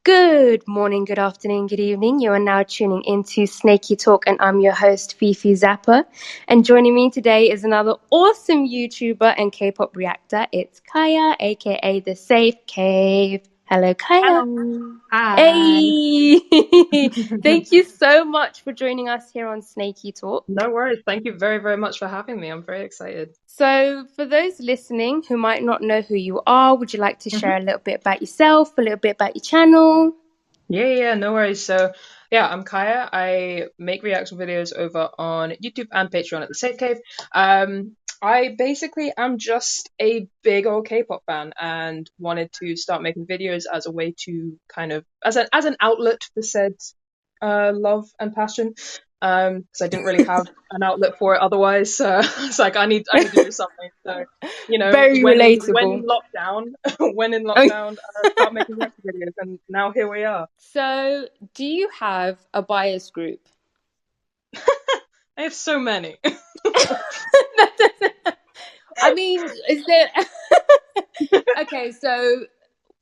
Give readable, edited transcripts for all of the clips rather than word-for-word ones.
Good morning, good afternoon, good evening. You are now tuning into Snakey Talk, and I'm your host, Fifi Zappa. And joining me today is another awesome YouTuber and K-pop reactor. It's Kaia, aka The Safe Cave. Hello, Kaia. Hello. Hi. Hey! Thank you so much for joining us here on Snakey Talk. No worries. Thank you very, very much for having me. I'm very excited. So, for those listening who might not know who you are, would you like to share a little bit about yourself, a little bit about your channel? Yeah, no worries. So, yeah, I'm Kaia. I make reaction videos over on YouTube and Patreon at the Safe Cave. I basically am just a big old K-pop fan and wanted to start making videos as a way to kind of as an outlet for said love and passion. Because I didn't really have an outlet for it otherwise. So it's like I need to do something. So, Very when in relatable. lockdown, when in lockdown, start making reaction videos, and now here we are. So, do you have a bias group? I have so many. I mean, is there... Okay, so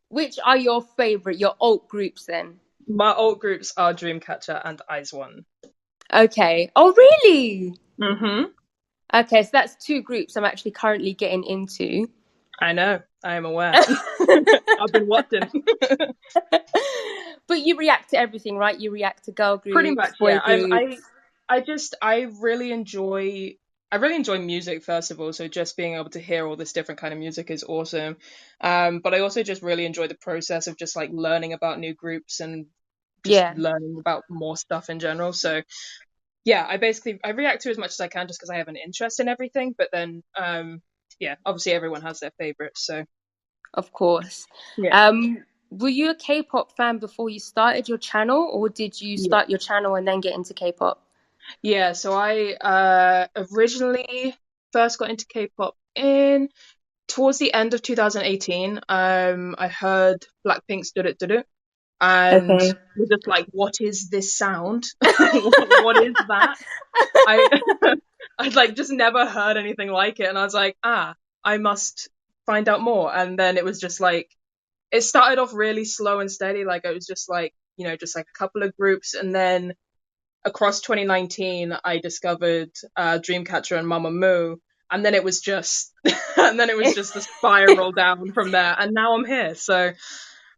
which are your favorite, your alt groups then? My old groups are Dreamcatcher and Eyes One. Okay. Oh, really? Mm-hmm. Okay, so that's two groups I'm actually currently getting into. I know. I am aware. I've been watching. But you react to everything, right? You react to girl Pretty groups, much, boy yeah. groups. I really enjoy music, first of all, so just being able to hear all this different kind of music is awesome. But I also just really enjoy the process of just like learning about new groups and just Yeah. learning about more stuff in general. So yeah, I react to as much as I can just because I have an interest in everything. But then yeah, obviously everyone has their favorites. So Of course. yeah, Were you a K-pop fan before you started your channel, or did you yeah, start your channel and then get into K-pop? yeah. So I originally first got into K-pop in towards the end of 2018. I heard Blackpink's "Do It Do It" and Okay. was just like, "What is this sound? What is that?" I I'd like just never heard anything like it, and I was like, I must find out more. And then it was just like it started off really slow and steady, like it was just like just like a couple of groups, and then across 2019 I discovered Dreamcatcher and Mamamoo, and then it was just and then it was just a spiral down from there, and now I'm here. So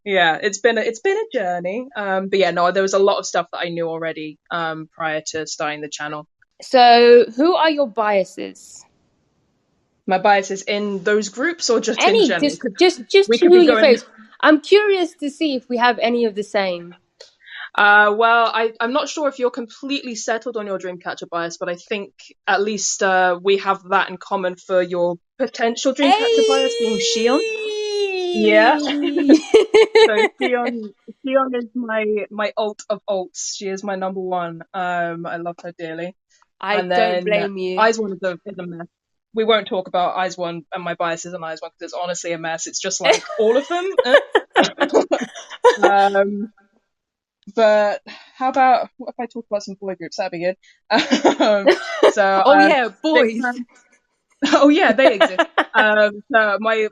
yeah, it's been a journey. But yeah, no, there was a lot of stuff that I knew already prior to starting the channel. So, who are your biases? My biases in those groups or just in Any, general? just, Because just, just we could who be are your going. favorites? I'm curious to see if we have any of the same. Well, I'm not sure if you're completely settled on your Dreamcatcher bias, but I think at least we have that in common for your potential Dreamcatcher bias being Shion. Yeah. Hey! So Shion is my alt of alts. She is my number one. I love her dearly. I And don't then blame you. Eyes One is a mess. We won't talk about Eyes One and my biases on Eyes One because it's honestly a mess. It's just like all of them. um, but how about what if I talk about some boy groups? That'd be good. So Oh yeah, big boys. fan. Oh yeah, they exist. So my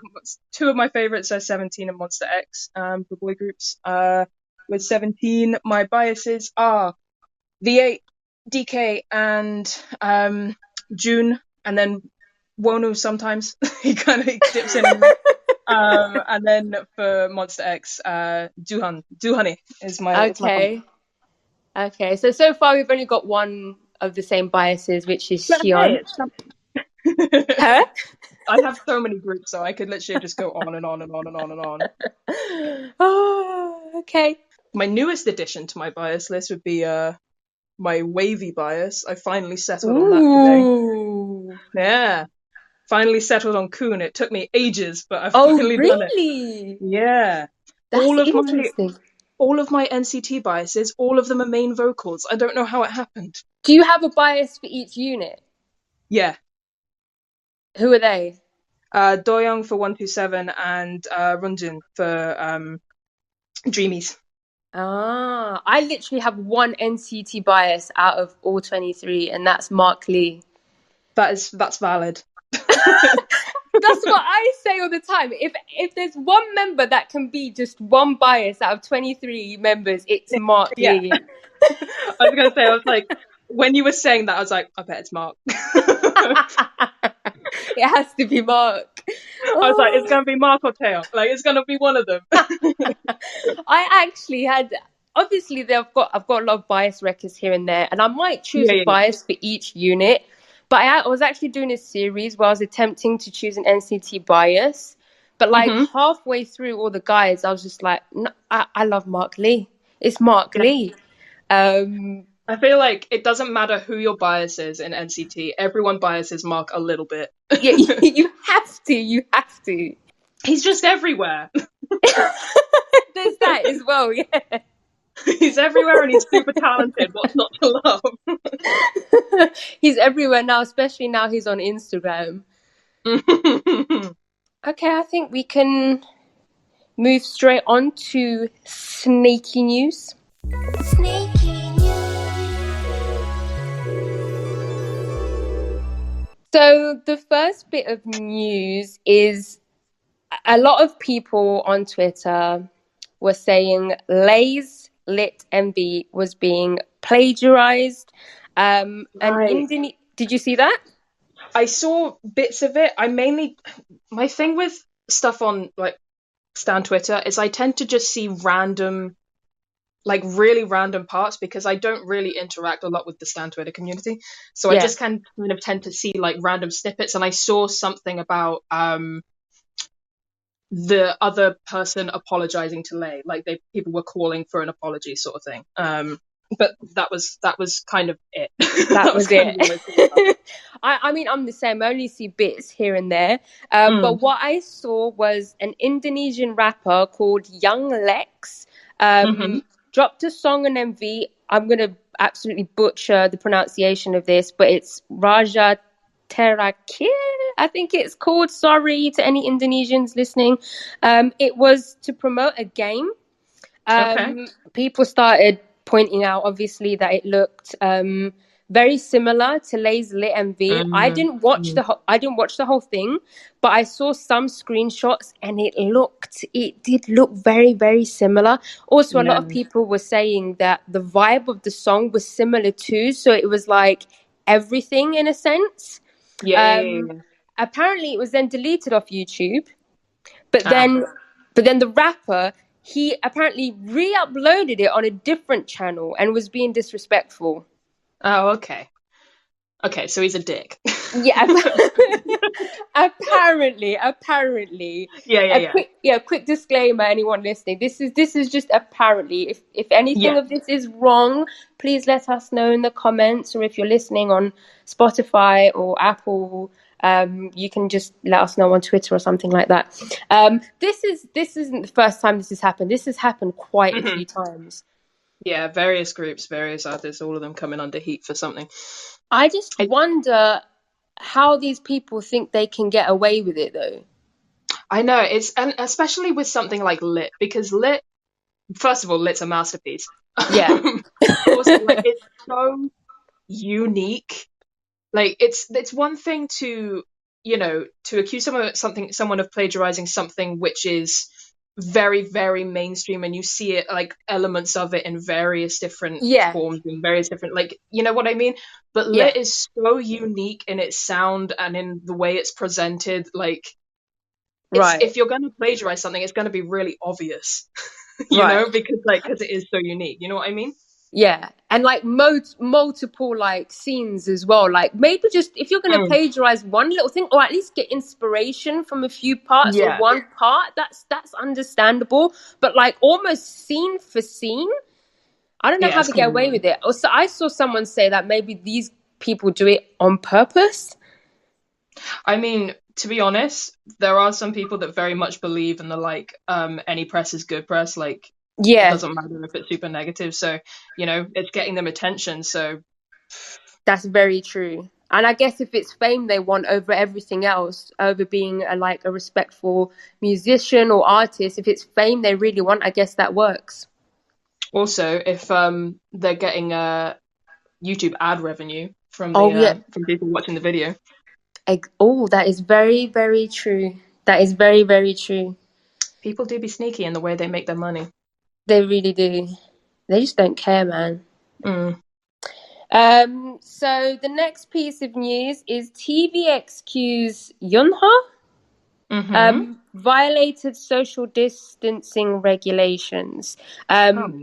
two of my favorites are 17 and Monster X. For boy groups. With 17, my biases are V8, DK, and June, and then Wonu sometimes. He kind of dips in. And then for Monster X, Duhan. Duhani is my Okay. Okay. So far we've only got one of the same biases, which is But hey, Shion. it's some... Huh? I have so many groups, so I could literally just go on and on and on and on and on. Oh, okay. My newest addition to my bias list would be my wavy bias. I finally settled on that today. Ooh. Yeah, finally settled on Kun. It took me ages, but I've Oh, finally done it. really? Yeah. That's interesting. All of my NCT biases, all of them are main vocals. I don't know how it happened. Do you have a bias for each unit? Yeah. Who are they? Doyoung for 127 and Runjin for Dreamies. I literally have one NCT bias out of all 23, and that's Mark Lee. That's valid. That's what I say all the time. If there's one member that can be just one bias out of 23 members, it's Mark Yeah. Lee. I was gonna say, I was like, when you were saying that, I was like, I bet it's Mark. It has to be Mark. I was like, it's gonna be Mark or Teo. Like, it's gonna be one of them. I actually had, obviously I've got a lot of bias records here and there, and I might choose a bias for each unit. But I was actually doing a series where I was attempting to choose an NCT bias. But like halfway through all the guys, I was just like, no, I love Mark Lee. It's Mark Lee. I feel like it doesn't matter who your bias is in NCT. Everyone biases Mark a little bit. Yeah, you have to. You have to. He's just everywhere. There's that as well, yeah. He's everywhere and he's super talented. What's not to love? He's everywhere now, especially now he's on Instagram. Okay, I think we can move straight on to Snakey News. Snakey News. So the first bit of news is a lot of people on Twitter were saying Lay's Lit MV was being plagiarized. And did you see that? I saw bits of it. My thing with stuff on like Stan Twitter is I tend to just see random, like really random parts because I don't really interact a lot with the Stan Twitter community. So I just kind of tend to see like random snippets, and I saw something about the other person apologizing to Lay, like people were calling for an apology sort of thing. But that was kind of it. That was it. I mean, I'm the same. I only see bits here and there. But what I saw was an Indonesian rapper called Young Lex dropped a song on MV. I'm going to absolutely butcher the pronunciation of this, but it's Raja Terakir, I think it's called. Sorry to any Indonesians listening. It was to promote a game. People started pointing out, obviously, that it looked very similar to Lay's Lit MV. I didn't watch the whole thing, but I saw some screenshots, and it did look very, very similar. Also, a lot of people were saying that the vibe of the song was similar too, so it was like everything in a sense. Apparently, it was then deleted off YouTube, but then the rapper, he apparently re-uploaded it on a different channel and was being disrespectful. Oh, okay. Okay, so he's a dick. Yeah, apparently. Quick disclaimer, anyone listening. This is just apparently. If anything of this is wrong, please let us know in the comments, or if you're listening on Spotify or Apple, you can just let us know on Twitter or something like that. This isn't the first time this has happened. This has happened quite a few times. Yeah, various groups, various artists, all of them coming under heat for something. I just wonder how these people think they can get away with it, though. I know, and especially with something like Lit, because Lit, first of all, Lit's a masterpiece. Yeah. Also, like, it's so unique. Like, it's one thing to accuse someone of plagiarizing something which is very, very mainstream, and you see it, like, elements of it in various different forms, in various different, like, you know what I mean? But Lit is so unique in its sound and in the way it's presented. Like, if you're going to plagiarize something, it's going to be really obvious, you know, because it is so unique. You know what I mean? Yeah, and like multiple like scenes as well. Like maybe just if you're going to plagiarize one little thing, or at least get inspiration from a few parts or one part, that's understandable. But like almost scene for scene, I don't know how to get away with it. Also, I saw someone say that maybe these people do it on purpose. I mean, to be honest, there are some people that very much believe in the like any press is good press. Like, it doesn't matter if it's super negative. So, you know, it's getting them attention. So that's very true. And I guess if it's fame they want over everything else, over being a respectful musician or artist, if it's fame they really want, I guess that works. Also, if they're getting YouTube ad revenue from from people watching the video. Oh, that is very, very true. That is very, very true. People do be sneaky in the way they make their money. They really do. They just don't care, man. Mm. So the next piece of news is TVXQ's Yunha Mm-hmm. violated social distancing regulations. Oh, no.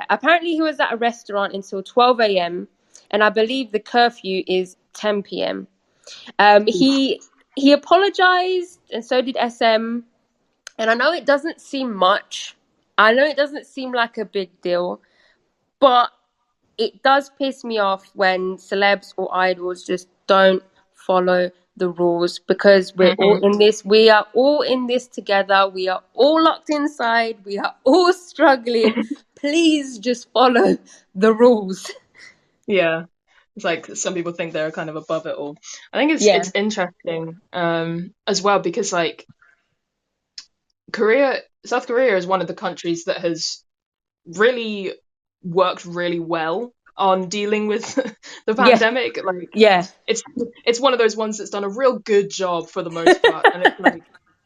Apparently he was at a restaurant until 12 a.m. and I believe the curfew is 10 p.m. He apologized, and so did SM. And I know it doesn't seem much. I know it doesn't seem like a big deal, but it does piss me off when celebs or idols just don't follow the rules, because we're all Mm-hmm. in this. We are all in this together. We are all locked inside. We are all struggling. Please just follow the rules. Yeah. It's like some people think they're kind of above it all. I think Yeah. it's interesting as well because like South Korea is one of the countries that has really worked really well on dealing with the Yeah. pandemic. Like Yeah. it's one of those ones that's done a real good job for the most part. And it's like,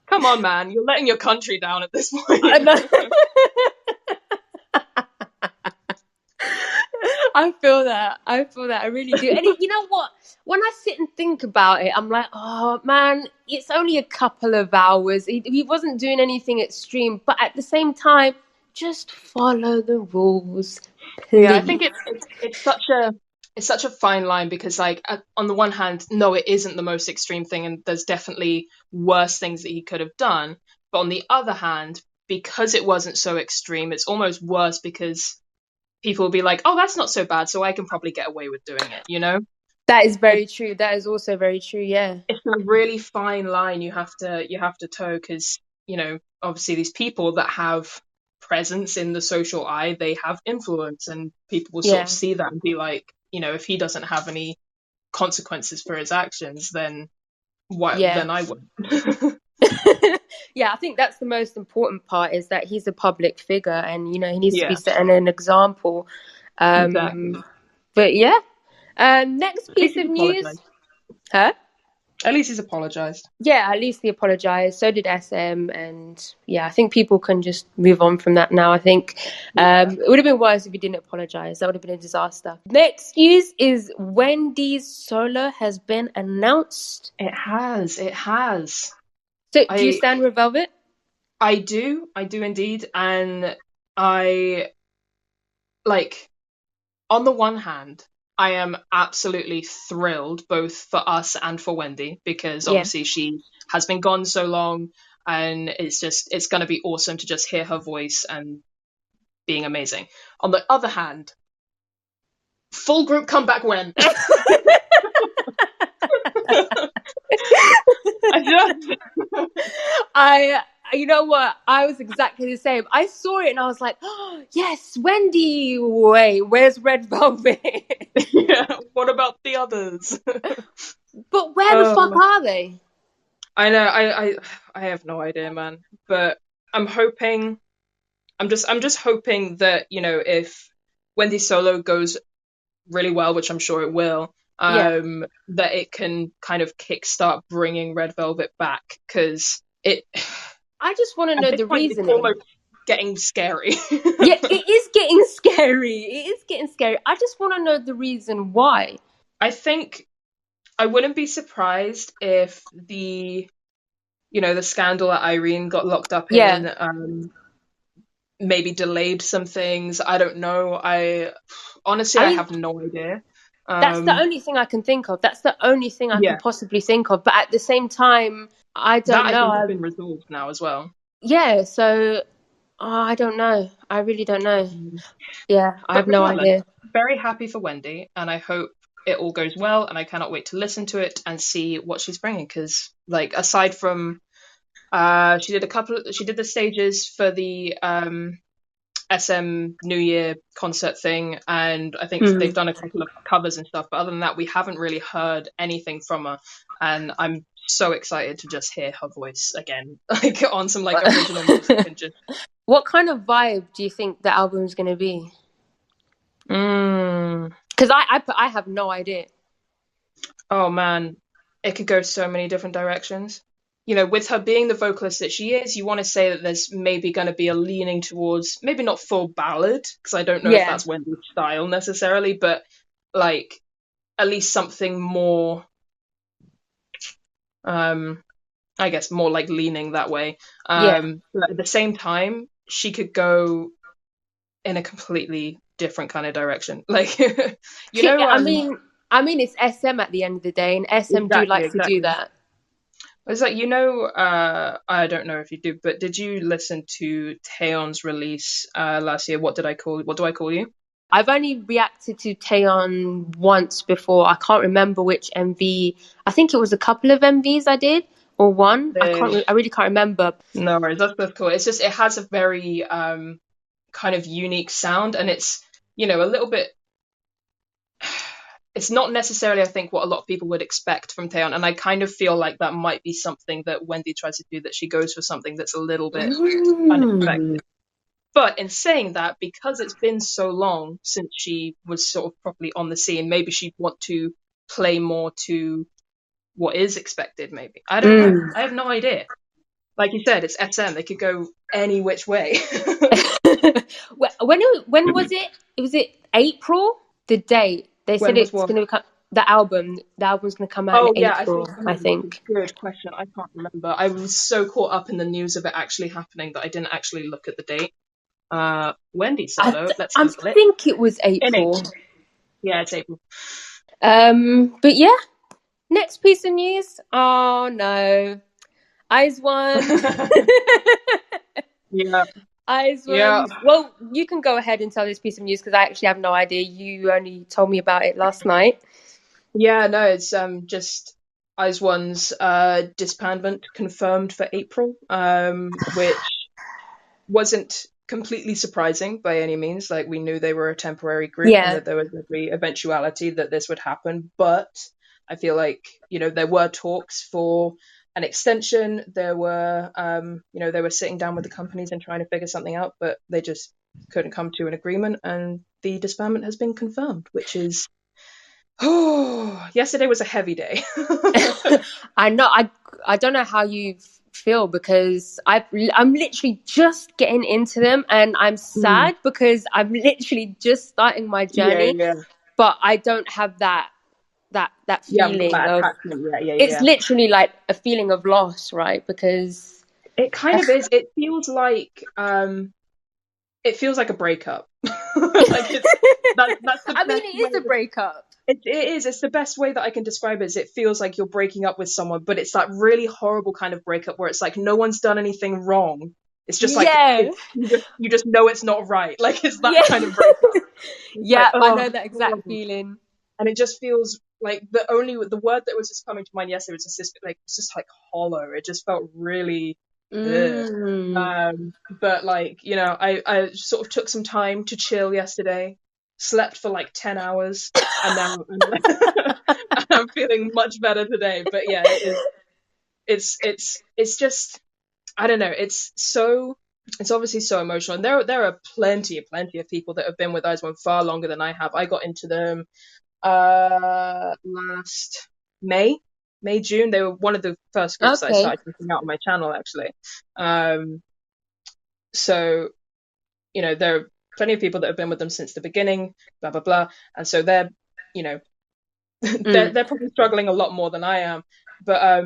come on, man, you're letting your country down at this I point. know. I feel that. I feel that. I really do. And you know what? When I sit and think about it, I'm like, oh man, it's only a couple of hours. He wasn't doing anything extreme, but at the same time, just follow the rules, Yeah, I please. think it's such a fine line because like on the one hand, no, it isn't the most extreme thing, and there's definitely worse things that he could have done. But on the other hand, because it wasn't so extreme, it's almost worse because people will be like, "Oh, that's not so bad, so I can probably get away with doing it." You know, That is it, very true. That is also very true. Yeah. it's a really fine line you have to toe because obviously these people that have presence in the social eye, they have influence, and people will sort of Yeah. see that and be like, if he doesn't have any consequences for his actions, then why? Yeah. Then I would. Yeah, I think that's the most important part, is that he's a public figure, and he needs to be Yeah, setting an example. exactly. But yeah. Next At least piece he's of news. apologized. Huh? At least he's apologized. Yeah, at least he apologized. So did SM, and yeah, I think people can just move on from that now. I think Yeah, it would have been worse if he didn't apologize. That would have been a disaster. Next news is Wendy's solo has been announced. it has. It has. So, do you I stand with Velvet? I do indeed, and I like. On the one hand, I am absolutely thrilled both for us and for Wendy because Yeah. obviously she has been gone so long, and it's going to be awesome to just hear her voice and being amazing. On the other hand, full group comeback when? I just I, you know what? I was exactly the same. I saw it and I was like, oh, yes, Wendy. Wait, where's Red Velvet? yeah. What about the others? But where the fuck um, are they? I know. I have no idea, man. But I'm hoping. I'm just hoping that if Wendy Solo goes really well, which I'm sure it will, Yeah. that it can kind of kickstart bringing Red Velvet back because it I just want to at know this the point it's reasoning. almost getting scary. Yeah, it is getting scary. It is getting scary. I just want to know the reason why. I think I wouldn't be surprised if the scandal that Irene got locked up Yeah. in maybe delayed some things. I don't know. I honestly I I mean, have no idea. that's the Um, only thing I can think of. That's the only thing I can yeah, possibly think of. But at the same time, I that don't I know. think has been resolved now as well. Yeah, so I don't know. I really don't know. Yeah, I But have no regardless, idea. very happy for Wendy, and I hope it all goes well. And I cannot wait to listen to it and see what she's bringing. Because, like, aside from she did the stages for the SM New Year concert thing, and I think they've Hmm. done a couple of covers and stuff. But other than that, we haven't really heard anything from her, and I'm so excited to just hear her voice again, like on some like original music and just. What kind of vibe do you think the album's going to be? Mm. Because I have no idea. Oh man, it could go so many different directions. You know, with her being the vocalist that she is, you want to say that there's maybe going to be a leaning towards maybe not full ballad, because I don't know if Yeah, that's Wendy's style necessarily, but like at least something more, I guess, more like leaning that way. yeah. But at the same time, she could go in a completely different kind of direction. Like, you know, I mean, it's SM at the end of the day, and SM do exactly, like to do exactly. that. It's like, you know, I don't know if you do, but did you listen to Taeyeon's release last year? What do I call you? I've only reacted to Taeyeon once before. I can't remember which MV. I think it was a couple of MVs I did, or one. I really can't remember. No worries, that's cool. It's just it has a very kind of unique sound, and it's, you know, a little bit. It's not necessarily, I think, what a lot of people would expect from Taeyeon, and I kind of feel like that might be something that Wendy tries to do, that she goes for something that's a little bit Mm. unexpected. But in saying that, because it's been so long since she was sort of properly on the scene, maybe she'd want to play more to what is expected, maybe. I don't know. Mm. I have no idea. Like you said, it's SM. They could go any which way. When was it? Was it April? The date they said When was it's what? going to become the album. The album's going to come out in Oh, yeah, I April, think, I that's a think. good question. I can't remember. I was so caught up in the news of it actually happening that I didn't actually look at the date. Wendy Sado, let's I Google it. think it was In April. April. Yeah, it's April. But yeah, next piece of news. Oh no, Eyes One. Yeah, Eyes yeah. One. Well, you can go ahead and tell this piece of news because I actually have no idea. You only told me about it last night. Yeah, no, it's just Eyes One's disbandment confirmed for April, which wasn't completely surprising by any means. Like, we knew they were a temporary group and Yeah, that there was every eventuality that this would happen, but I feel like, you know, there were talks for an extension. There were, you know, they were sitting down with the companies and trying to figure something out, but they just couldn't come to an agreement, and the disbandment has been confirmed, which is, oh, yesterday was a heavy day. I know. I don't know how you feel because I'm literally just getting into them, and I'm Mm. sad because I'm literally just starting my Yeah, journey, yeah. but I don't have that You haven't got feeling that of. attachment yet. Yeah, It's yeah. literally like a feeling of loss, right? Because It kind of is. It feels like a breakup. Like, that's the I mean, best it way is a breakup. it is. It's the best way that I can describe it. Is it feels like you're breaking up with someone, but it's that really horrible kind of breakup where it's like no one's done anything wrong. It's just like Yeah, you just know it's not right. Like, it's that yeah, kind of breakup. It's like, yeah. I oh, know that exact horrible. feeling. And it just feels like the word that was just coming to mind yesterday was just like, it's just like hollow. It just felt really. Ugh. Mm. But like, you know, I sort of took some time to chill yesterday, slept for like 10 hours, and now I'm feeling much better today. But yeah, it's just, I don't know, it's obviously so emotional. And there are plenty of people that have been with Eyes One far longer than I have. I got into them last May. June. They were one of the first groups that I Okay. started checking out on my channel, actually. Um, so, you know, there are plenty of people that have been with them since the beginning, blah blah blah, and so they're, you know, Mm. they're probably struggling a lot more than I am. But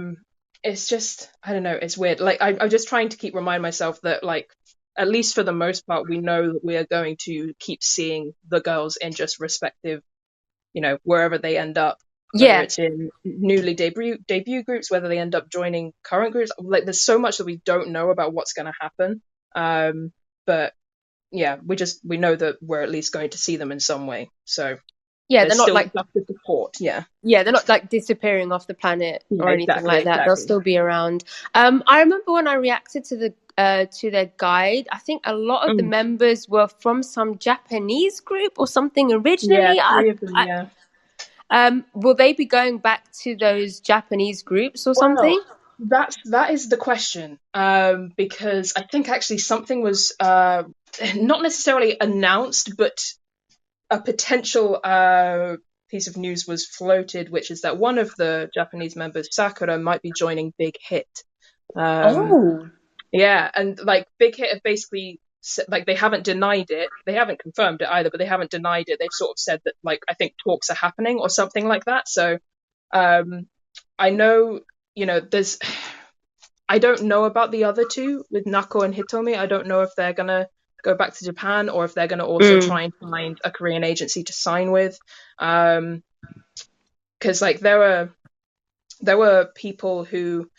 it's just, I don't know, it's weird. Like, I'm just trying to keep remind myself that, like, at least for the most part, we know that we are going to keep seeing the girls in just respective, you know, wherever they end up, whether Yeah. it's in newly debut groups, whether they end up joining current groups. Like, there's so much that we don't know about what's going to happen. But yeah, we know that we're at least going to see them in some way. So Yeah, they're there's not still like stuff to support. Yeah. they're not like disappearing off the planet Yeah, or anything exactly, like that. They'll exactly. still be around. I remember when I reacted to their guide. I think a lot of the Mm. members were from some Japanese group or something Yeah, originally. 3 of them. Yeah. Will they be going back to those Japanese groups or Well, something? that is the question. Because I think actually something was not necessarily announced, but a potential piece of news was floated, which is that one of the Japanese members, Sakura, might be joining Big Hit. Yeah, and like Big Hit have basically like they haven't denied it, they haven't confirmed it either, but they haven't denied it. They've sort of said that like I think talks are happening or something like that. So I know, there's I don't know about the other two with Nako and Hitomi. I don't know if they're gonna go back to Japan or if they're gonna also try and find a Korean agency to sign with. Because like there were people who,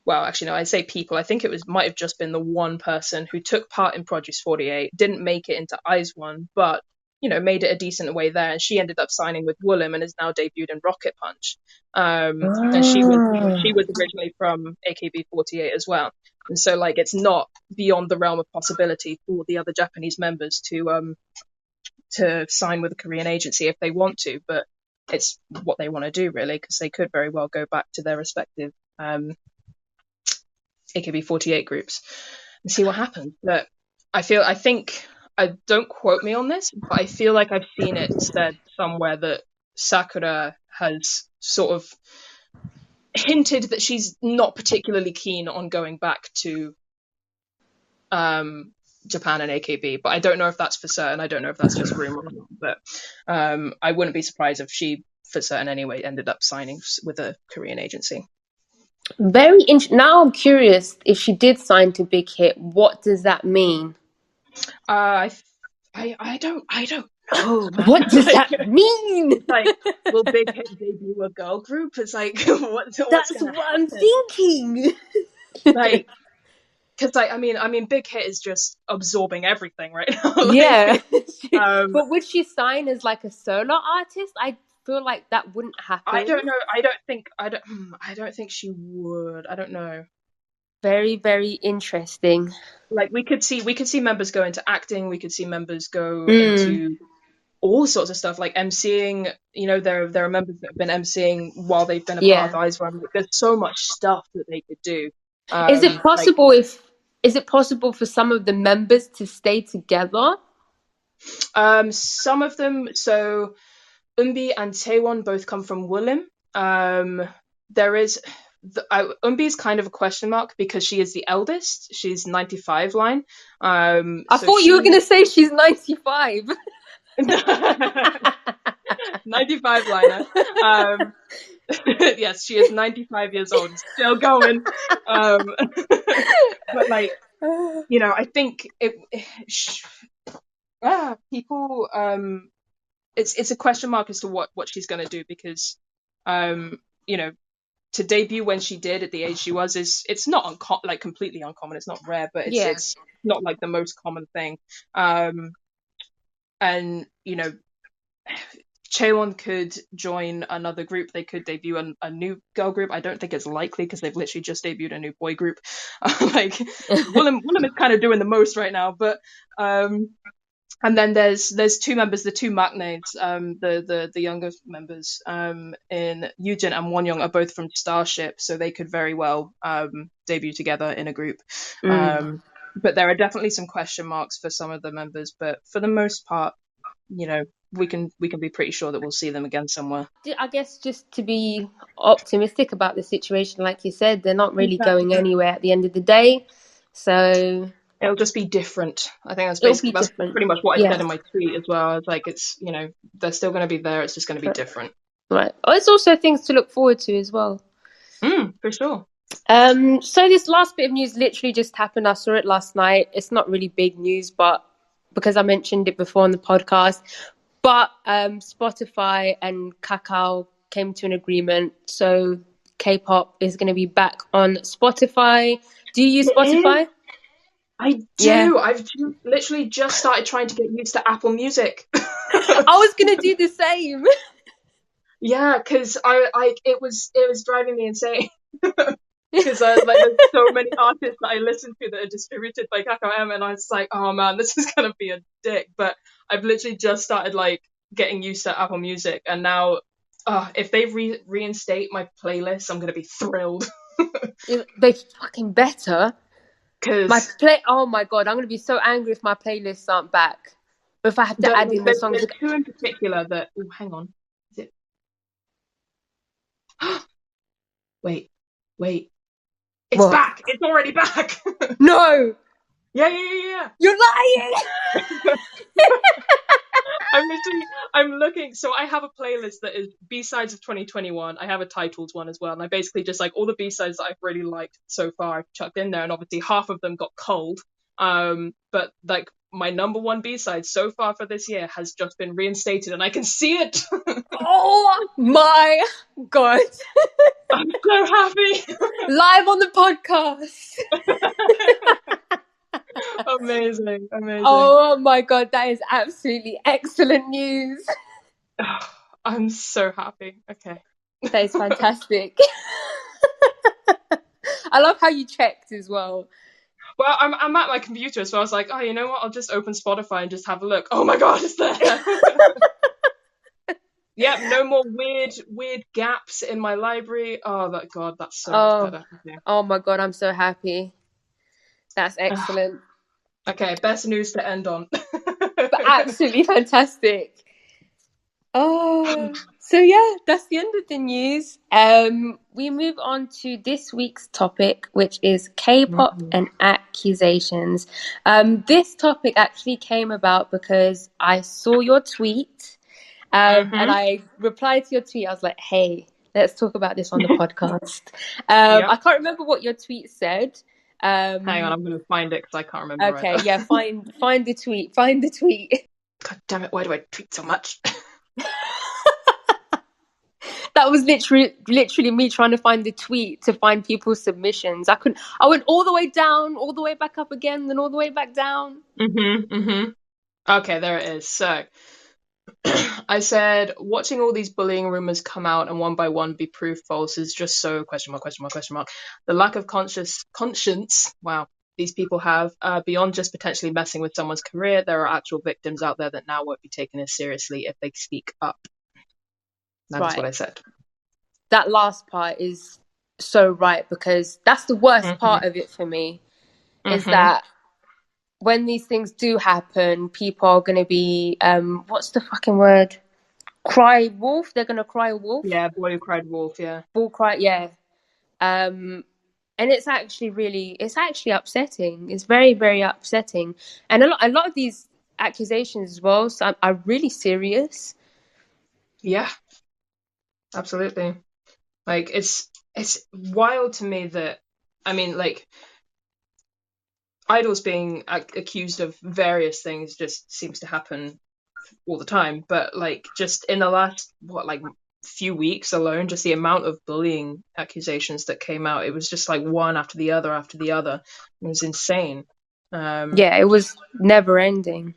well, actually no, I say people. I think might have just been the one person who took part in Produce 48, didn't make it into IZ*ONE, but made it a decent way there. And she ended up signing with Woollim and is now debuted in Rocket Punch. And she was originally from AKB48 as well. And so like it's not beyond the realm of possibility for the other Japanese members to sign with a Korean agency if they want to, but it's what they want to do really, because they could very well go back to their respective AKB48 groups and see what happens. But don't quote me on this, but I feel like I've seen it said somewhere that Sakura has sort of hinted that she's not particularly keen on going back to Japan and AKB, but I don't know if that's for certain. I don't know if that's just rumor or not, but I wouldn't be surprised if she for certain anyway ended up signing with a Korean agency. Very interesting. Now I'm curious, if she did sign to Big Hit, what does that mean? I don't know. What does that mean? Like, will Big Hit debut a girl group? It's like, what's that's what I'm thinking. Like, because like, I mean, Big Hit is just absorbing everything right now. Like, yeah. But would she sign as like a solo artist? I feel like that wouldn't happen. I don't know. I don't think she would. I don't know. Very, very interesting. Like we could see members go into acting. We could see members go into all sorts of stuff, like MCing. There are members that have been MCing while they've been a part of IZ*ONE. Like, there's so much stuff that they could do. Is it possible is it possible for some of the members to stay together? Some of them. So Eunbi and Taewon both come from Woollim. There is Eunbi is kind of a question mark because she is the eldest. She's 95 line. I thought you were going to say she's 95. 95 liner. Yes, she is 95 years old, still going. But like, I think people. It's a question mark as to what she's going to do because, to debut when she did at the age she was it's not completely uncommon. It's not rare, but it's not like the most common thing. And Chaewon could join another group. They could debut a new girl group. I don't think it's likely because they've literally just debuted a new boy group. Like Woollim is kind of doing the most right now, but and then there's two members, the two maknaes, the younger members, in Yujin and Wonyoung are both from Starship, so they could very well debut together in a group. But there are definitely some question marks for some of the members, but for the most part, we can be pretty sure that we'll see them again somewhere. I guess just to be optimistic about the situation, like you said, they're not really going anywhere at the end of the day, so it'll just be different. I think that's pretty much what I said in my tweet as well. It's like they're still going to be there. It's just going to be different. Right. Oh, it's also things to look forward to as well. For sure. So this last bit of news literally just happened. I saw it last night. It's not really big news, but because I mentioned it before on the podcast. But Spotify and Kakao came to an agreement. So K-pop is going to be back on Spotify. Do you use Spotify? I do. Yeah. I've literally just started trying to get used to Apple Music. I was going to do the same. Yeah, because it was driving me insane. Because there's so many artists that I listen to that are distributed by Kakao, and I was like, oh man, this is gonna be a dick. But I've literally just started like getting used to Apple Music, and now, if they reinstate my playlist, I'm gonna be thrilled. They fucking better. Cause oh my god, I'm gonna be so angry if my playlists aren't back. But if I have to add in the songs, there's two in particular that. Oh, hang on. Wait, wait. It's What? back. It's already back. No, Yeah. you're lying. I'm looking. So I have a playlist that is B-sides of 2021. I have a titled one as well. And I basically just like all the B-sides that I've really liked so far, I've chucked in there. And obviously half of them got culled. But like my number one B-side so far for this year has just been reinstated and I can see it. Oh my God. I'm so happy. Live on the podcast. Amazing. Oh my God, that is absolutely excellent news. I'm so happy. Okay. That is fantastic. I love how you checked as well. Well, I'm at my computer, so I was like, oh, you know what? I'll just open Spotify and just have a look. Oh my God, it's there. Yep, no more weird gaps in my library. Oh, God, that's so much better. Okay. Oh my God, I'm so happy. That's excellent. Okay, best news to end on. But absolutely fantastic. Oh, so yeah, that's the end of the news. We move on to this week's topic, which is K-pop and accusations. This topic actually came about because I saw your tweet, and I replied to your tweet. I was like, "Hey, let's talk about this on the podcast." Yep. I can't remember what your tweet said. Hang on, I'm going to find it because I can't remember. Okay, yeah, find the tweet. Find the tweet. God damn it! Why do I tweet so much? That was literally me trying to find the tweet to find people's submissions. I went all the way down, all the way back up again, then all the way back down. Okay, there it is. So I said, watching all these bullying rumors come out and one by one be proved false is just so question mark. The lack of conscience, wow, these people have, beyond just potentially messing with someone's career, there are actual victims out there that now won't be taken as seriously if they speak up. That's what I said. That last part is so right, because that's the worst part of it for me, is that when these things do happen, people are going to be, what's the fucking word? Cry wolf? They're going to cry wolf? Yeah, boy who cried wolf, yeah. Bull cry, yeah. And it's actually upsetting. It's very, very upsetting. And a lot of these accusations as well are really serious. Yeah, absolutely. Like, it's wild to me that, I mean, like, idols being accused of various things just seems to happen all the time. But, like, just in the last, few weeks alone, just the amount of bullying accusations that came out, it was just like one after the other after the other. It was insane. Yeah, it was never ending.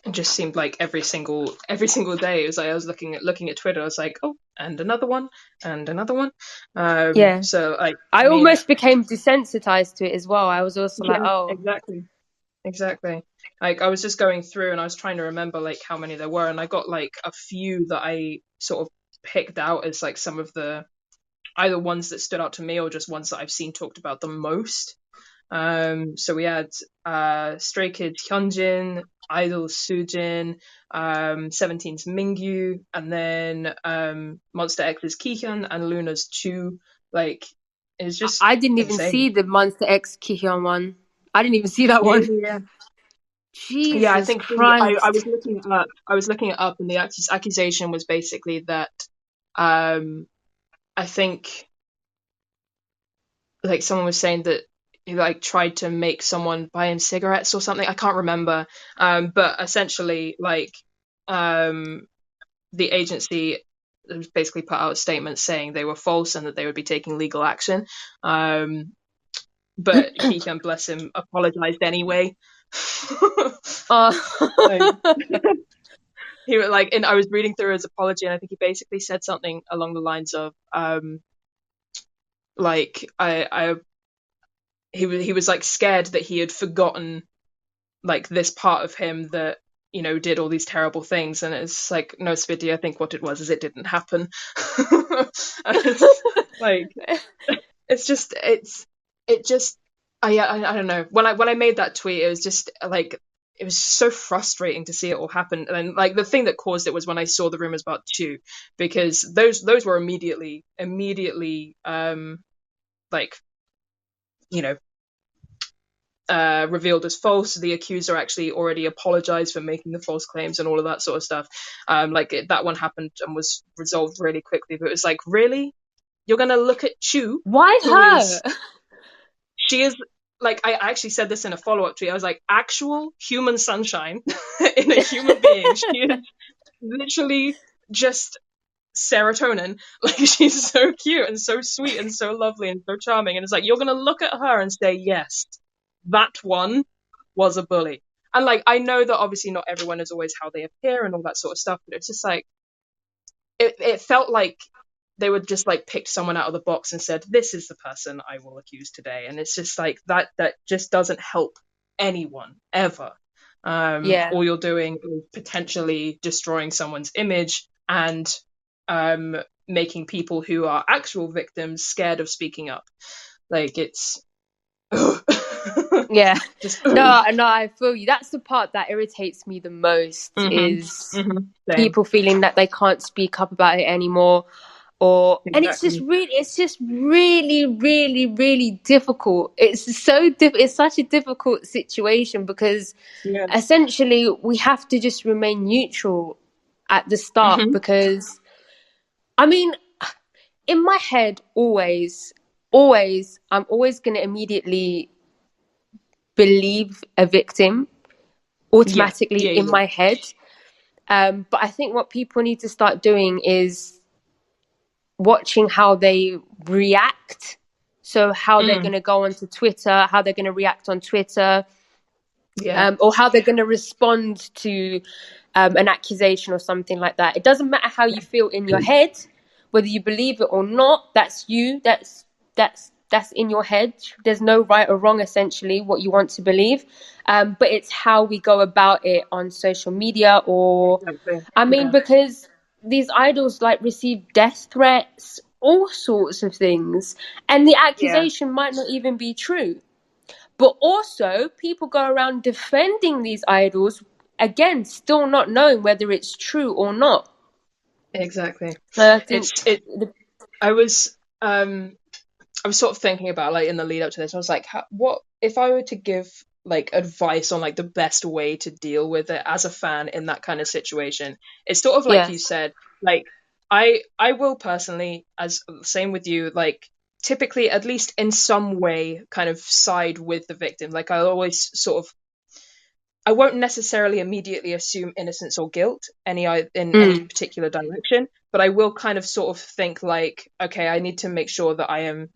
It just seemed like every single day. It was like I was looking at Twitter. I was like, oh, and another one, and another one. Yeah. So I almost became desensitized to it as well. I was also like, oh, exactly. Like I was just going through and I was trying to remember like how many there were, and I got like a few that I sort of picked out as like some of the either ones that stood out to me or just ones that I've seen talked about the most. So we had Stray Kids Hyunjin, Idol Sujin, 17's Mingyu, and then Monster X's Kihyun and Luna's Chu. Like it's just I didn't even see the Monster X Kihyun one. I didn't even see that one. Yeah. Jesus yeah, I think Christ. I was looking it up. And the accusation was basically that I think like someone was saying that he like tried to make someone buy him cigarettes or something. I can't remember. But essentially like the agency basically put out a statement saying they were false and that they would be taking legal action. But Keegan, bless him, apologized anyway. He was like, and I was reading through his apology, and I think he basically said something along the lines of, like he was like scared that he had forgotten like this part of him that you know did all these terrible things, and it's like no, Sviti, I think what it was is it didn't happen. It's, like I don't know, when I made that tweet it was just like it was so frustrating to see it all happen. And like the thing that caused it was when I saw the rumors about Chu, because those were immediately like, you know, revealed as false. The accuser actually already apologized for making the false claims and all of that sort of stuff. That one happened and was resolved really quickly. But it was like, really? You're gonna look at Chu, Why her? she is like, I actually said this in a follow-up tweet. I was like, actual human sunshine in a human being. She is literally just serotonin. Like, she's so cute and so sweet and so lovely and so charming. And it's like, you're gonna look at her and say, yes, that one was a bully. And like, I know that obviously not everyone is always how they appear and all that sort of stuff, but it's just like, it felt like they would just like picked someone out of the box and said, this is the person I will accuse today. And it's just like, that just doesn't help anyone ever. All you're doing is potentially destroying someone's image and making people who are actual victims scared of speaking up. Like, it's Yeah. just No, I feel you. That's the part that irritates me the most, is people feeling that they can't speak up about it anymore. And it's just really, really, really difficult. It's such a difficult situation, because essentially we have to just remain neutral at the start, because I mean, in my head, always, I'm always going to immediately believe a victim automatically in my head. But I think what people need to start doing is watching how they react. So how they're going to go onto Twitter, how they're going to react on Twitter, or how they're going to respond to an accusation or something like that. It doesn't matter how you feel in your head, whether you believe it or not. That's you. That's in your head. There's no right or wrong, essentially, what you want to believe. But it's how we go about it on social media, or because these idols like receive death threats, all sorts of things, and the accusation might not even be true. But also, people go around defending these idols, again, still not knowing whether it's true or not. Exactly. So I think I was sort of thinking about, like, in the lead up to this, I was like, what if I were to give like advice on like the best way to deal with it as a fan in that kind of situation? It's sort of like you said, like, I will personally, as same with you, like, typically at least in some way kind of side with the victim. Like, I always sort of, I won't necessarily immediately assume innocence or guilt in any particular direction, but I will kind of sort of think like, okay, I need to make sure that I am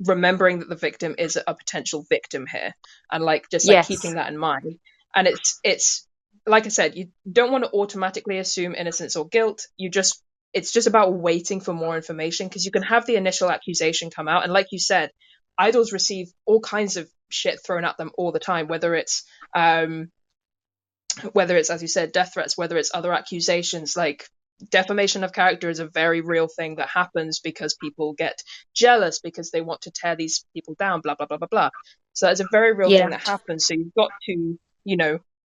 remembering that the victim is a potential victim here, and like just like keeping that in mind. And it's like I said, you don't want to automatically assume innocence or guilt. It's just about waiting for more information, because you can have the initial accusation come out, and like you said, idols receive all kinds of shit thrown at them all the time, whether it's as you said, death threats, whether it's other accusations. Like, defamation of character is a very real thing that happens because people get jealous because they want to tear these people down, blah blah blah blah blah. So that's a very real thing that happens. So you've got to,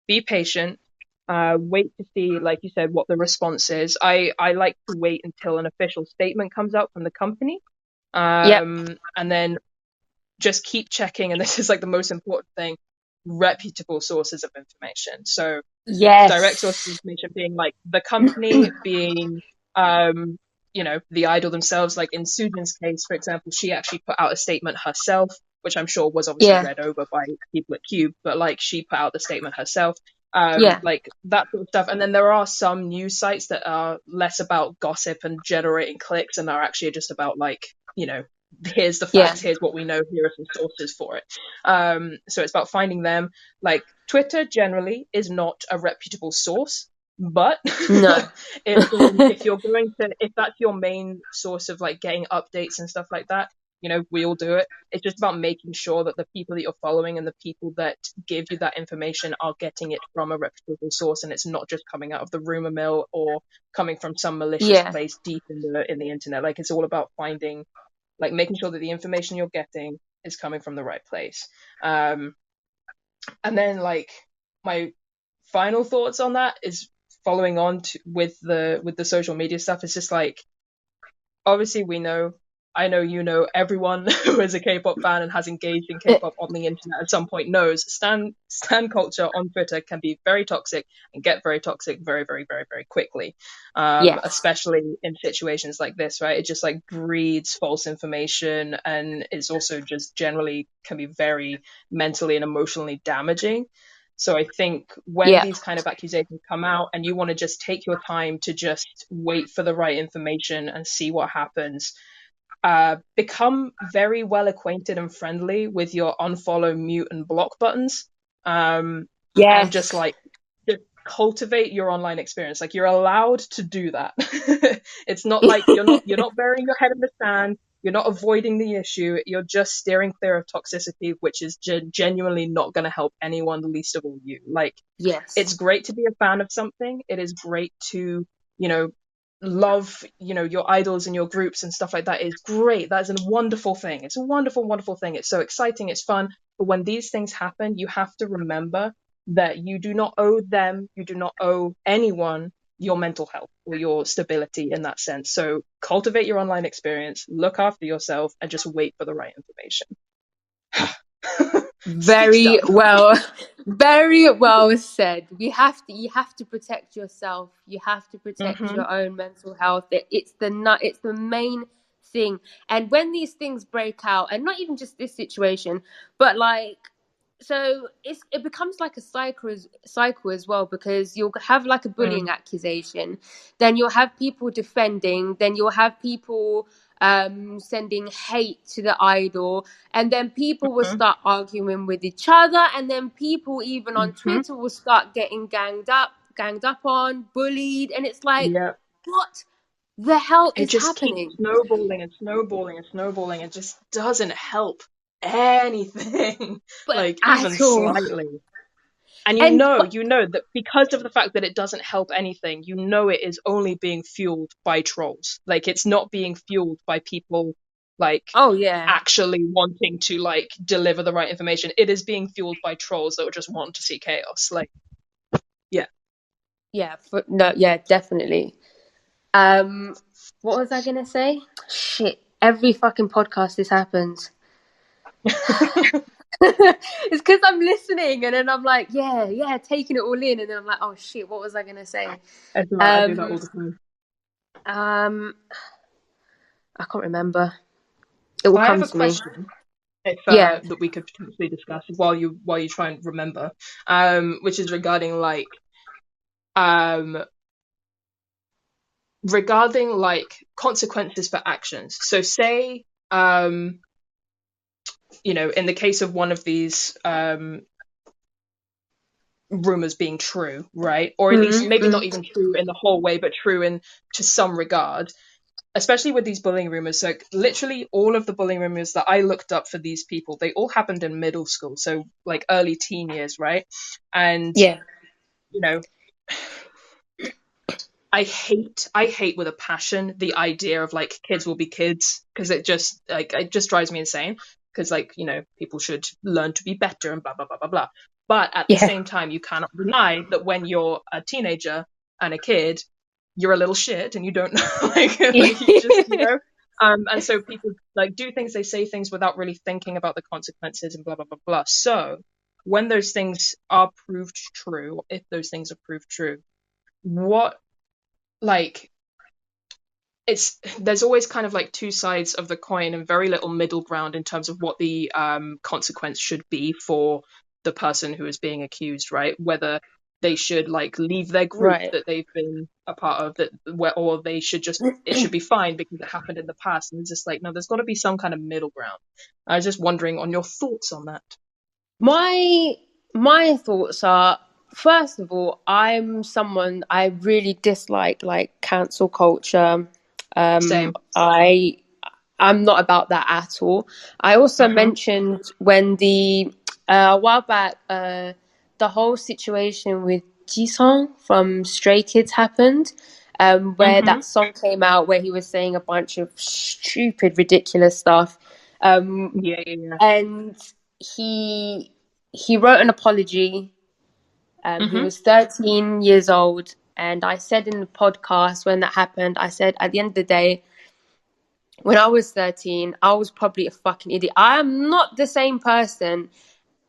be patient, wait to see, like you said, what the response is. I like to wait until an official statement comes out from the company, and then just keep checking, and this is like the most important thing, reputable sources of information. So direct sources of information being like the company, being the idol themselves. Like in Sujin's case, for example, she actually put out a statement herself, which I'm sure was obviously read over by people at Cube, but like she put out the statement herself. Like that sort of stuff. And then there are some news sites that are less about gossip and generating clicks, and are actually just about like, here's the facts, here's what we know, here are some sources for it. So it's about finding them. Like, Twitter generally is not a reputable source, but if that's your main source of like getting updates and stuff like that, we all do it. It's just about making sure that the people that you're following and the people that give you that information are getting it from a reputable source, and it's not just coming out of the rumor mill or coming from some malicious place deep in the internet. Like, it's all about finding, like, making sure that the information you're getting is coming from the right place. And then, like, my final thoughts on that is following on with the social media stuff. It's just like, obviously I know, everyone who is a K-pop fan and has engaged in K-pop on the internet at some point knows stan culture on Twitter can be very toxic and get very toxic very, very, very, very quickly. Yes. Especially in situations like this, right? It just like breeds false information, and it's also just generally can be very mentally and emotionally damaging. So I think when these kind of accusations come out and you want to just take your time to just wait for the right information and see what happens, become very well acquainted and friendly with your unfollow, mute, and block buttons. And just cultivate your online experience. Like, you're allowed to do that. It's not like you're not burying your head in the sand. You're not avoiding the issue. You're just steering clear of toxicity, which is genuinely not going to help anyone, least of all you. Like, it's great to be a fan of something. It is great to, love, your idols and your groups and stuff like that. Is great. That is a wonderful thing. It's a wonderful, wonderful thing. It's so exciting. It's fun. But when these things happen, you have to remember that you do not owe them, you do not owe anyone your mental health or your stability in that sense. So cultivate your online experience, look after yourself, and just wait for the right information. Very well said. You have to protect yourself. You have to protect your own mental health. It's the main thing. And when these things break out, and not even just this situation, but like, so it becomes like a cycle as well, because you'll have like a bullying accusation, then you'll have people defending, then you'll have people sending hate to the idol, and then people will start arguing with each other, and then people even on Twitter will start getting ganged up on, bullied, and it's like, what the hell is happening? Keeps snowballing and snowballing and snowballing. It just doesn't help anything, like even slightly. And you know that because of the fact that it doesn't help anything, it is only being fueled by trolls. Like, it's not being fueled by people like actually wanting to like deliver the right information. It is being fueled by trolls that would just want to see chaos. Like, definitely. What was I gonna say? Shit, every fucking podcast this happens. It's because I'm listening, and then I'm like, taking it all in, and then I'm like, oh shit, what was I gonna say? I do that all the time. I can't remember. It will come to me. That we could potentially discuss while you try and remember, which is regarding consequences for actions. So say, in the case of one of these rumors being true, right? Or at least maybe not even true in the whole way, but true to some regard. Especially with these bullying rumors, like literally all of the bullying rumors that I looked up for these people, they all happened in middle school, so like early teen years, right? And I hate with a passion the idea of like kids will be kids, because it just drives me insane. Because people should learn to be better and blah blah blah blah blah. But at the same time, you cannot deny that when you're a teenager and a kid, you're a little shit and you don't know, you just, and so people like do things, they say things without really thinking about the consequences and blah, blah, blah, blah. So when those things are proved true, if those things are proved true, there's always kind of like two sides of the coin and very little middle ground in terms of what the consequence should be for the person who is being accused, right? Whether they should like leave their group that they've been a part of, or they should just, it should be fine because it happened in the past. And it's just like, no, there's got to be some kind of middle ground. I was just wondering on your thoughts on that. My thoughts are, first of all, I'm someone, I really dislike like cancel culture. Same. I'm not about that at all. I also mentioned when a while back, the whole situation with Jisung from Stray Kids happened, where that song came out where he was saying a bunch of stupid, ridiculous stuff. And he wrote an apology, He was 13 years old. And I said in the podcast when that happened, I said, at the end of the day, when I was 13, I was probably a fucking idiot. I am not the same person.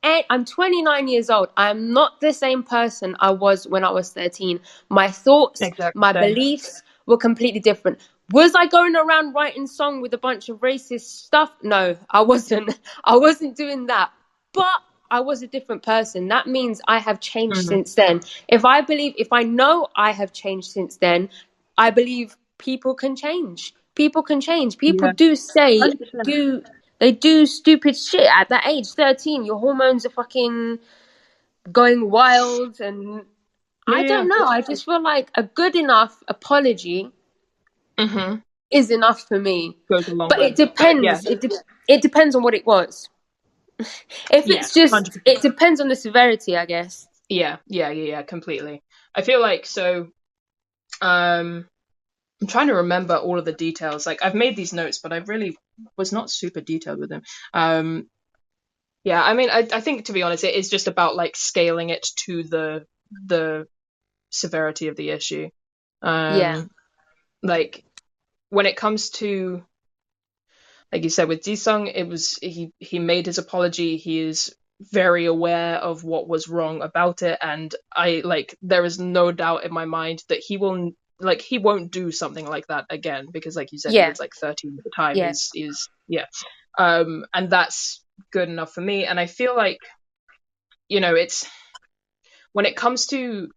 And I'm 29 years old. I am not the same person I was when I was 13. My thoughts, Exactly my same. beliefs were completely different. Was I going around writing song with a bunch of racist stuff? No, I wasn't. I wasn't doing that. But I was a different person. That means I have changed since then. If I know I have changed since then, I believe people can change. People can change. People Yeah, do say, 100%. they do stupid shit at that age, 13. Your hormones are fucking going wild. And I Yeah, don't know. I just feel like a good enough apology is enough for me. goes a long But way. it Yeah, depends. It depends on what it was. If yeah, it's just, 100%. it depends on the severity, I guess. Yeah, completely. I feel like so. I'm trying to remember all of the details. Like I've made these notes, but I really was not super detailed with them. Yeah, I mean, I think to be honest, it is just about like scaling it to the severity of the issue. Yeah. Like when it comes to, like you said with Jisung, it was he made his apology. He is very aware of what was wrong about it, and I like there is no doubt in my mind that he won't do something like that again, because like you said, he Yeah. was like 13 at the time. Yeah. Is yeah, and that's good enough for me. And I feel like, it's when it comes to,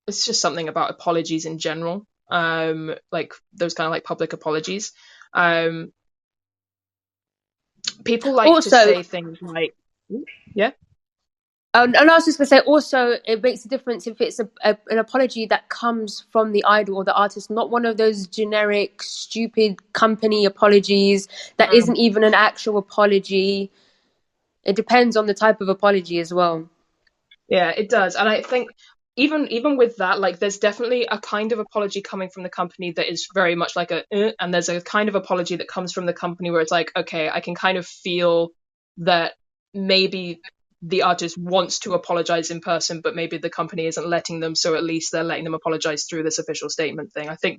it's just something about apologies in general, like those kind of like public apologies. um People like to Also, say things like, yeah. and I was just going to say, also, it makes a difference if it's an apology that comes from the idol or the artist, not one of those generic, stupid company apologies that Mm. isn't even an actual apology. It depends on the type of apology as well. Yeah, it does. And I think even with that, like there's definitely a kind of apology coming from the company that is very much like and there's a kind of apology that comes from the company where it's like, okay, I can kind of feel that maybe the artist wants to apologize in person, but maybe the company isn't letting them, so at least they're letting them apologize through this official statement thing. I think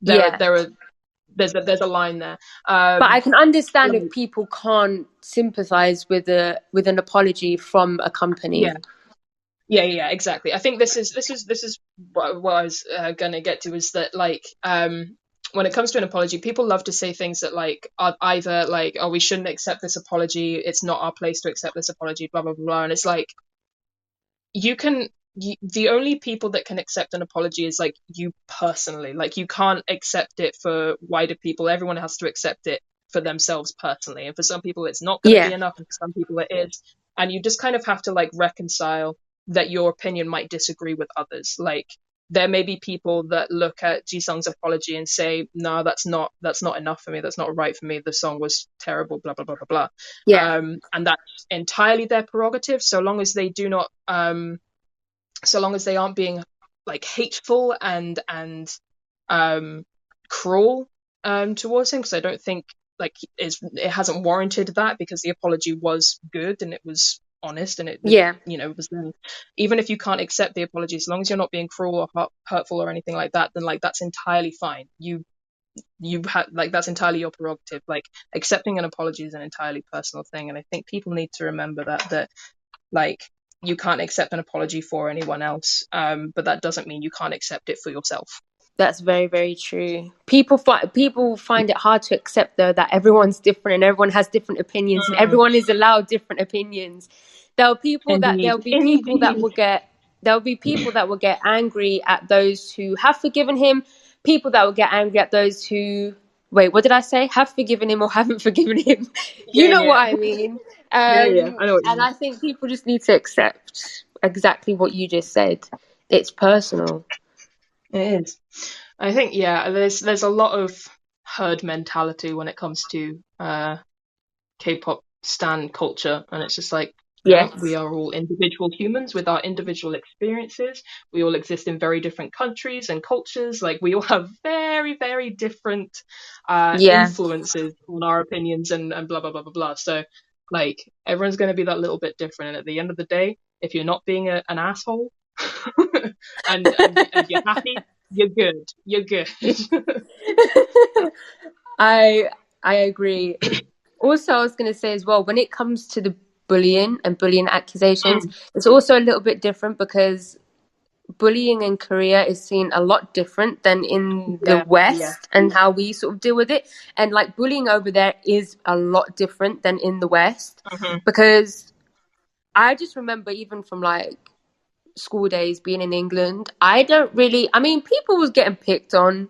Yeah. there's a line there. But I can understand if Like, people can't sympathize with an apology from a yeah. company. Yeah, exactly. I think this is what I was gonna get to, is that like when it comes to an apology, people love to say things that like are either like, oh, we shouldn't accept this apology, it's not our place to accept this apology, blah blah blah, blah. And it's like, you can the only people that can accept an apology is like you personally. Like you can't accept it for wider people. Everyone has to accept it for themselves personally, and for some people it's not going to be Yeah. enough, and for some people it is. And you just kind of have to like reconcile that your opinion might disagree with others. Like there may be people that look at Jisung's apology and say, no, that's not enough for me, that's not right for me, the song was terrible, blah blah blah blah blah. Yeah. And that's entirely their prerogative, so long as they do not so long as they aren't being like hateful and cruel towards him, because I don't think like it hasn't warranted that, because the apology was good and it was honest, and it Yeah. was then. Even if you can't accept the apology, as long as you're not being cruel or hurtful or anything like that, then like that's entirely fine. You have like, that's entirely your prerogative. Like accepting an apology is an entirely personal thing, and I think people need to remember that like you can't accept an apology for anyone else, but that doesn't mean you can't accept it for yourself. That's very, very true. People find it hard to accept, though, that everyone's different and everyone has different opinions and Mm. everyone is allowed different opinions. There'll Indeed, be people that indeed. will get there'll be people that will get angry at those who have forgiven him. People that will get angry at those who, wait, what did I say? Have forgiven him or haven't forgiven him? You Yeah, know yeah, what I mean. yeah. I know what you And mean. I think people just need to accept exactly what you just said. It's personal. It is. I think, yeah, there's a lot of herd mentality when it comes to K-pop stan culture, and it's just like, no, we Yes. are all individual humans with our individual experiences. We all exist in very different countries and cultures. Like we all have very, very different Yeah. influences on our opinions and blah blah blah blah blah. So like everyone's going to be that little bit different, and at the end of the day, if you're not being an asshole and you're happy, you're good. You're good. I agree. Also, I was going to say as well, when it comes to the bullying and bullying accusations, it's also a little bit different because bullying in Korea is seen a lot different than in the West and how we sort of deal with it. And like bullying over there is a lot different than in the West because I just remember even from like school days being in England, I mean, people was getting picked on,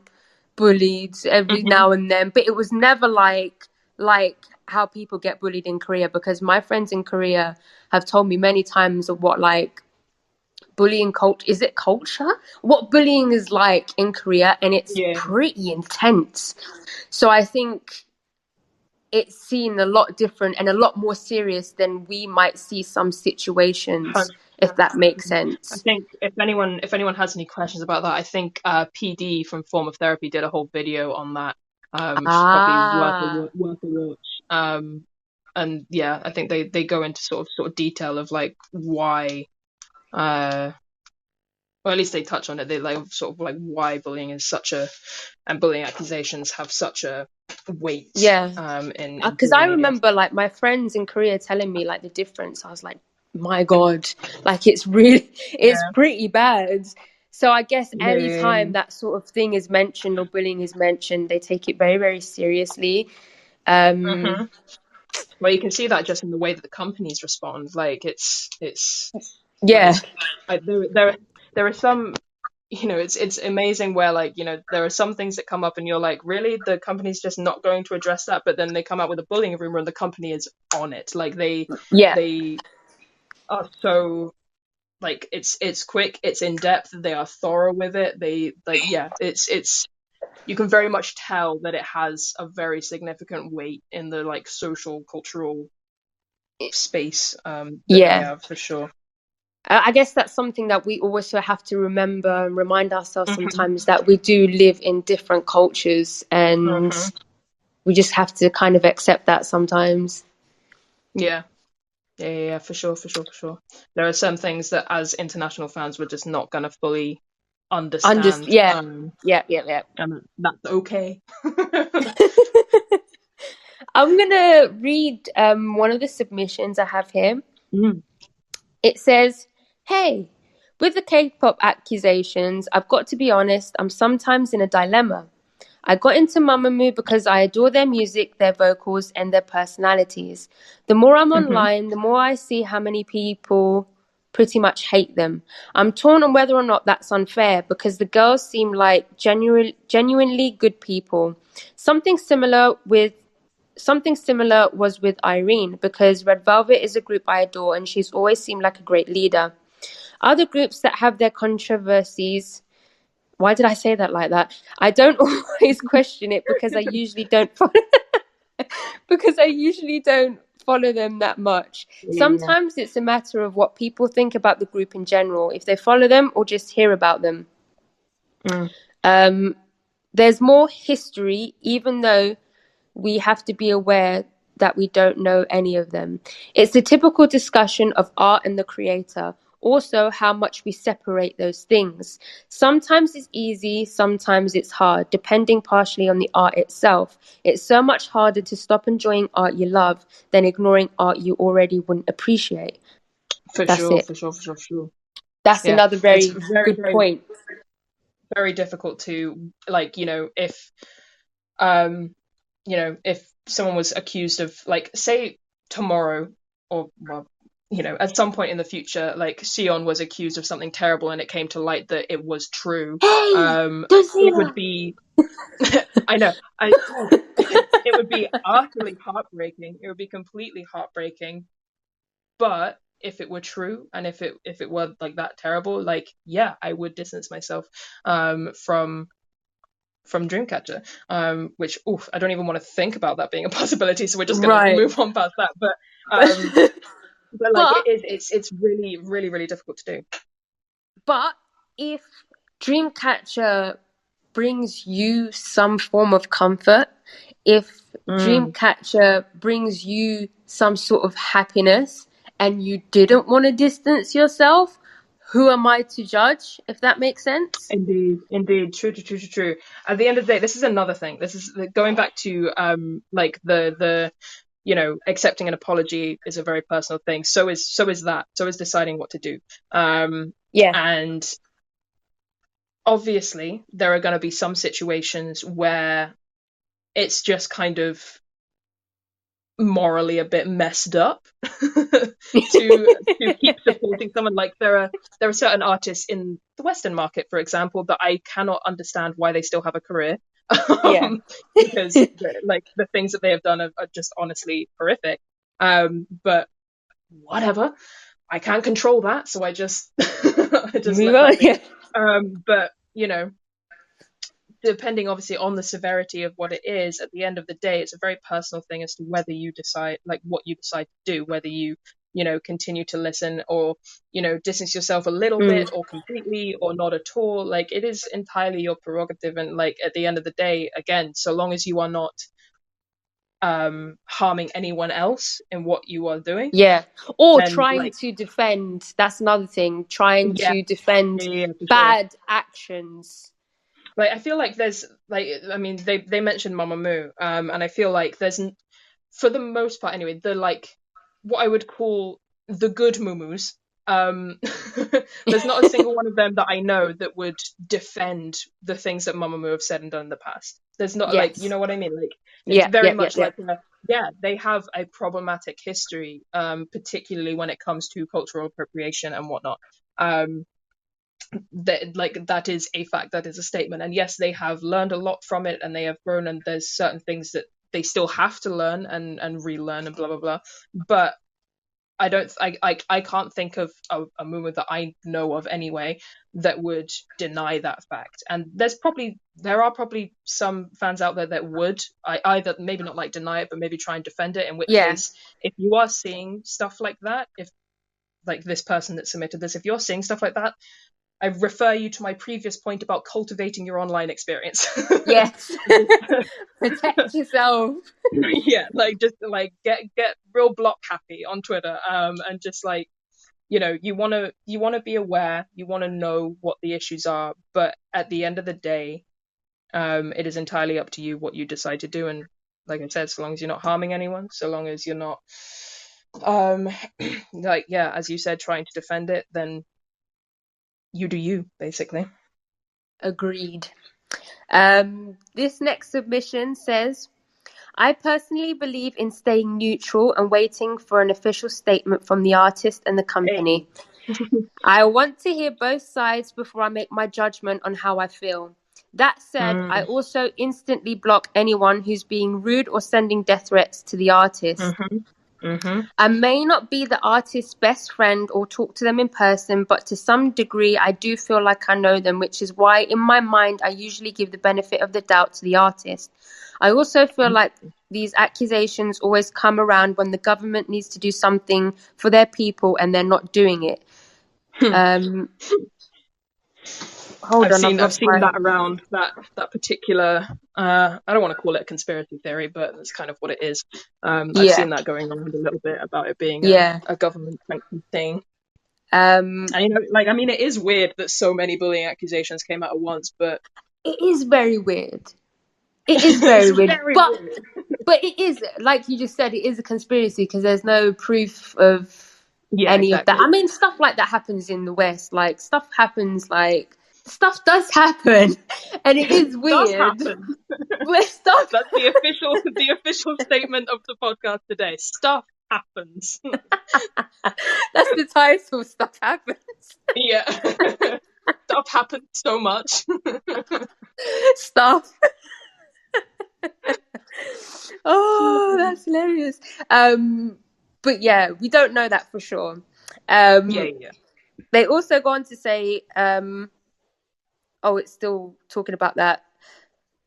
bullied every now and then, but it was never like how people get bullied in Korea, because my friends in Korea have told me many times of what like bullying culture, what bullying is like in Korea, and it's pretty intense. So I think it's seen a lot different and a lot more serious than we might see some situations, if that makes sense. I think if anyone has any questions about that, I think PD from Form of Therapy did a whole video on that. Probably worth a watch. And yeah, I think they go into sort of detail of like why, or at least they touch on it. They like sort of like why bullying is and bullying accusations have such a weight. In because I remember like my friends in Korea telling me like the difference. I was like, my God, like it's pretty bad. So I guess any time that sort of thing is mentioned or bullying is mentioned, they take it very, very seriously. Well, you can see that just in the way that the companies respond. Like it's like, there are some, it's amazing where like, there are some things that come up and you're like, really, the company's just not going to address that, but then they come out with a bullying rumor and the company is on it. Like they are so like it's quick, it's in depth, they are thorough with it. They like it's you can very much tell that it has a very significant weight in the like social cultural space that they have, for sure. I guess that's something that we also have to remember and remind ourselves sometimes, that we do live in different cultures and we just have to kind of accept that sometimes. Yeah, for sure. There are some things that as international fans we're just not going to fully understand. And that's okay. I'm going to read one of the submissions I have here. It says, hey, with the K-pop accusations, I've got to be honest, I'm sometimes in a dilemma. I got into Mamamoo because I adore their music, their vocals, and their personalities. The more I'm online, the more I see how many people pretty much hate them. I'm torn on whether or not that's unfair, because the girls seem like genuinely good people. Something similar was with Irene, because Red Velvet is a group I adore and she's always seemed like a great leader. Other groups that have their controversies, why did I say that like that? I don't always question it because I usually don't follow them that much. Sometimes it's a matter of what people think about the group in general, if they follow them or just hear about them. There's more history, even though we have to be aware that we don't know any of them. It's the typical discussion of art and the creator. Also, how much we separate those things. Sometimes it's easy, sometimes it's hard, depending partially on the art itself. It's so much harder to stop enjoying art you love than ignoring art you already wouldn't appreciate. For sure. That's another very good point. Very difficult to, like, if if someone was accused of, like, say tomorrow, or well, at some point in the future, like Sion was accused of something terrible and it came to light that it was true. It would be I know, it would be utterly heartbreaking. It would be completely heartbreaking. But if it were true, and if it were like that terrible, like, yeah, I would distance myself from Dreamcatcher, which I don't even want to think about that being a possibility, so we're just gonna move on past that. But like, it's really, really, really difficult to do. But if Dreamcatcher brings you some form of comfort, if Dreamcatcher brings you some sort of happiness, and you didn't want to distance yourself, who am I to judge, if that makes sense? Indeed. True. At the end of the day, this is another thing. This is going back to like the accepting an apology is a very personal thing. So is that. So is deciding what to do. And obviously there are going to be some situations where it's just kind of morally a bit messed up to keep supporting someone. Like there are certain artists in the Western market, for example, that I cannot understand why they still have a career. Because like the things that they have done are just honestly horrific. But whatever, I can't control that, so I just I just let that be. But depending obviously on the severity of what it is, at the end of the day, it's a very personal thing as to whether you decide, like what you decide to do, whether you continue to listen or distance yourself a little bit or completely or not at all. Like it is entirely your prerogative, and like at the end of the day, again, so long as you are not harming anyone else in what you are doing, or then, trying to defend, that's another thing, trying to defend bad actions. Like I feel like there's like, I mean, they mentioned Mamamoo, and I feel like there's, for the most part anyway, the like what I would call the good mumus, there's not a single one of them that I know that would defend the things that Mamamoo have said and done in the past. There's not like, you know what I mean? Like it's very much like they have a problematic history, particularly when it comes to cultural appropriation and whatnot. That is a fact, that is a statement, and yes, they have learned a lot from it and they have grown, and there's certain things that they still have to learn and relearn and blah blah blah, but I can't think of a movement that I know of anyway that would deny that fact. And there are probably some fans out there that would either maybe not like deny it, but maybe try and defend it, in which case, if you are seeing stuff like that, if like this person that submitted this, if you're seeing stuff like that, I refer you to my previous point about cultivating your online experience. Protect yourself. Like just like get real block happy on Twitter, and just like you want to be aware, you want to know what the issues are, but at the end of the day, it is entirely up to you what you decide to do. And like I said, so long as you're not harming anyone, so long as you're not like as you said, trying to defend it, then you do you, basically. Agreed. This next submission says, I personally believe in staying neutral and waiting for an official statement from the artist and the company. I want to hear both sides before I make my judgment on how I feel. That said, I also instantly block anyone who's being rude or sending death threats to the artist. I may not be the artist's best friend or talk to them in person, but to some degree I do feel like I know them, which is why in my mind I usually give the benefit of the doubt to the artist. I also feel like these accusations always come around when the government needs to do something for their people and they're not doing it. I've seen that around, that particular I don't want to call it a conspiracy theory, but that's kind of what it is. I've seen that going around a little bit about it being a government sanctioned thing. And like, I mean, it is weird that so many bullying accusations came out at once, but it is very weird. It is very weird. But it is, like you just said, it is a conspiracy because there's no proof of any of that. I mean, stuff like that happens in the West. Like stuff does happen, and it is weird. That's the official statement of the podcast today. Stuff happens. That's the title. Stuff happens. Yeah. Stuff happens so much. Stuff. Oh, that's hilarious. But yeah, we don't know that for sure. They also go on to say, it's still talking about that.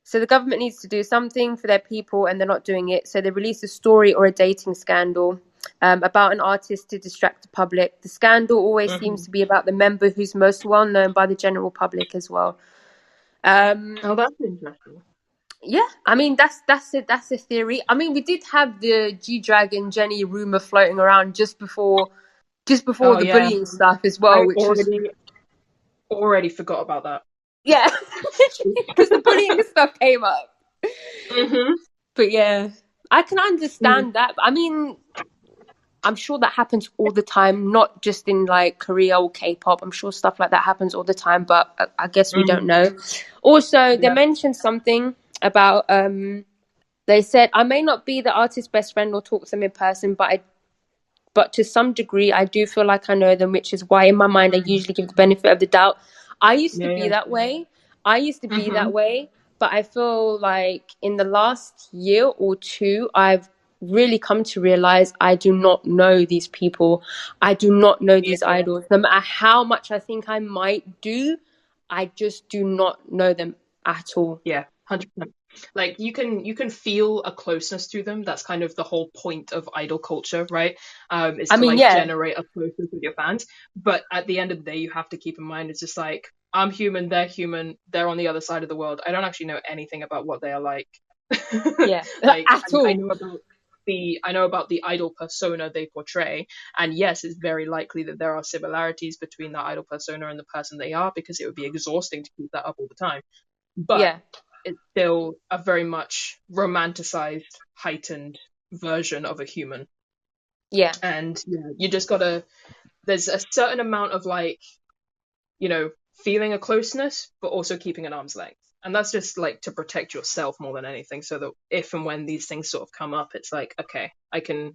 So the government needs to do something for their people and they're not doing it. So they released a story or a dating scandal about an artist to distract the public. The scandal always seems to be about the member who's most well known by the general public as well. That's interesting. Yeah, I mean that's a theory. I mean, we did have the G-Dragon Jenny rumor floating around just before just before Oh the yeah, bullying stuff as I well, which was already forgot about that. yeah, because the bullying stuff came up. Mm-hmm. But yeah, I can understand that. I mean, I'm sure that happens all the time, not just in like Korea or K-pop. I'm sure stuff like that happens all the time, but I guess we don't know. Also, they Yeah. mentioned something about they said I may not be the artist's best friend or talk to them in person, but to some degree I do feel like I know them, which is why in my mind I usually give the benefit of the doubt. I used to Yeah, be yeah. that way. I used to be Mm-hmm. that way, but I feel like in the last year or two I've really come to realize I do not know these people. I do not know Yeah, these idols. No matter how much I think I might do, I just do not know them at all. yeah, 100%. Like you can feel a closeness to them. That's kind of the whole point of idol culture, right? Is I to mean, like yeah, generate a closeness with your fans. But at the end of the day, you have to keep in mind it's just like I'm human, they're on the other side of the world. I don't actually know anything about what they are like. yeah, Like at all. I know about the idol persona they portray, and yes, it's very likely that there are similarities between the idol persona and the person they are, because it would be exhausting to keep that up all the time. But Yeah, it's still a very much romanticized, heightened version of a human. yeah, And yeah, you just gotta, there's a certain amount of like, you know, feeling a closeness, but also keeping an arm's length. And that's just like to protect yourself more than anything. So that if and when these things sort of come up, it's like, okay, I can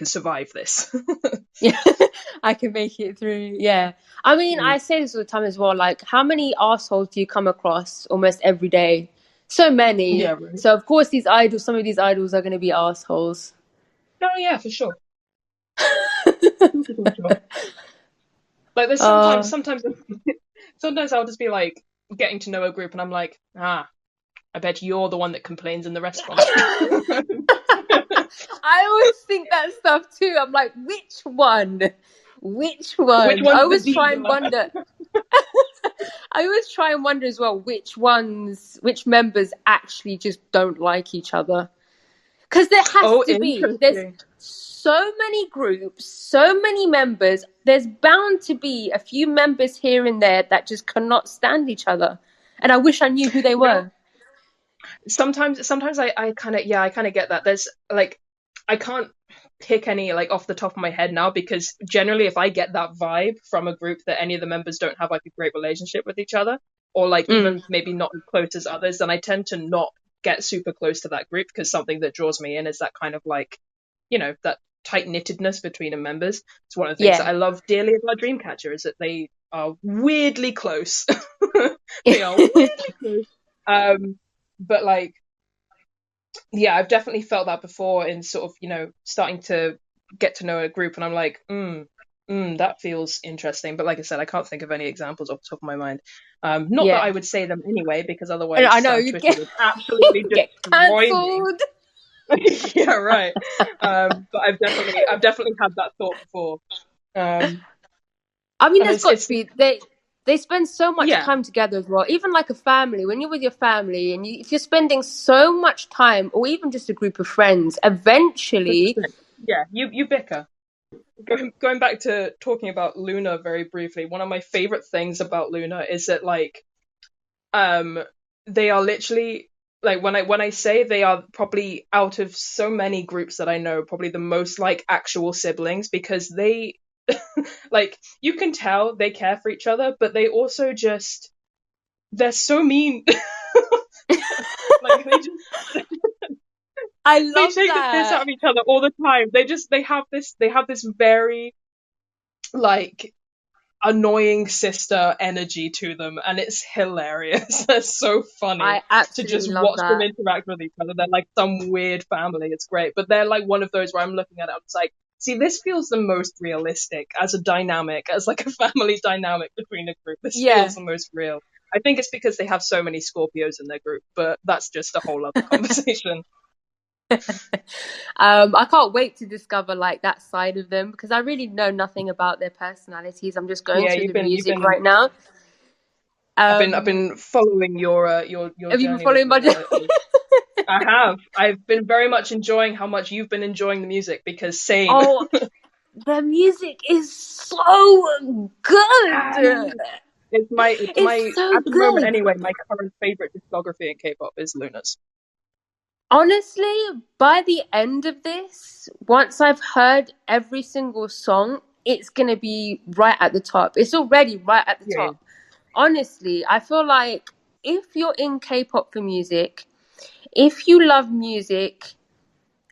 survive this. yeah. I can make it through. Yeah. I mean, I say this all the time as well. Like, how many assholes do you come across almost every day? So many. Yeah, right. So of course, these idols, some of these idols are going to be assholes. Oh yeah, for sure. For sure. Like there's uh, sometimes I'll just be like getting to know a group and I'm like, ah, I bet you're the one that complains in the restaurant. I always think that stuff too. I'm like, which one? Which Which one? I one's the always try and diva? wonder. I always try and wonder as well which members actually just don't like each other. Because there has Oh, to be. There's interesting. so many groups, so many members. There's bound to be a few members here and there that just cannot stand each other. And I wish I knew who they You know, were. sometimes I kind of, yeah, I kind of get that. There's like, I can't pick any like off the top of my head now, because generally if I get that vibe from a group that any of the members don't have like a great relationship with each other, or like Mm, even maybe not as close as others, then I tend to not get super close to that group, because something that draws me in is that kind of like, you know, that tight knittedness between the members. It's one of the things that yeah. I love dearly about Dreamcatcher, is that they are weirdly close. They are weirdly close. But like, yeah, I've definitely felt that before in sort of, you know, starting to get to know a group, and I'm like, that feels interesting. But like I said, I can't think of any examples off the top of my mind. Not that Yeah. I would say them anyway, because And I otherwise know you'd Twitter get would absolutely get destroy me. cancelled. Yeah, right. But I've definitely had that thought before. I mean, And there's got to it's be they spend so much yeah, time together as well. Even like a family, when you're with your family and if you're spending so much time, or even just a group of friends, eventually, 100%. Yeah, you bicker. Going back to talking about Luna very briefly, one of my favorite things about Luna is that like um they are literally like, when I say they are probably out of so many groups that I know, probably the most like actual siblings, because they like, you can tell they care for each other, but they also just, they're so mean. Like I they love take the piss out that. of each other all the time. They have this very like annoying sister energy to them, and it's hilarious. They're so funny I to absolutely just love watch them that. interact with each other. They're like some weird family. It's great, but they're like one of those where I'm looking at it, I'm just like, see, this feels the most realistic as a dynamic, as like a family dynamic between a group. This feels Yeah. the most real. I think it's because they have so many Scorpios in their group, but that's just a whole other conversation. I can't wait to discover like that side of them, because I really know nothing about their personalities. I'm just going Yeah, through the you've music been right now. I've been following your Have you been journey with following my Luna. I have. I've been very much enjoying how much you've been enjoying the music, because same. Oh, their music is so good. It's my It's so at the moment good. anyway, my current favorite discography in K-pop is Luna's. Honestly, by the end of this, once I've heard every single song, it's gonna be right at the top. It's already right at the Yeah. top. Honestly, I feel like if you're in K-pop for music, if you love music,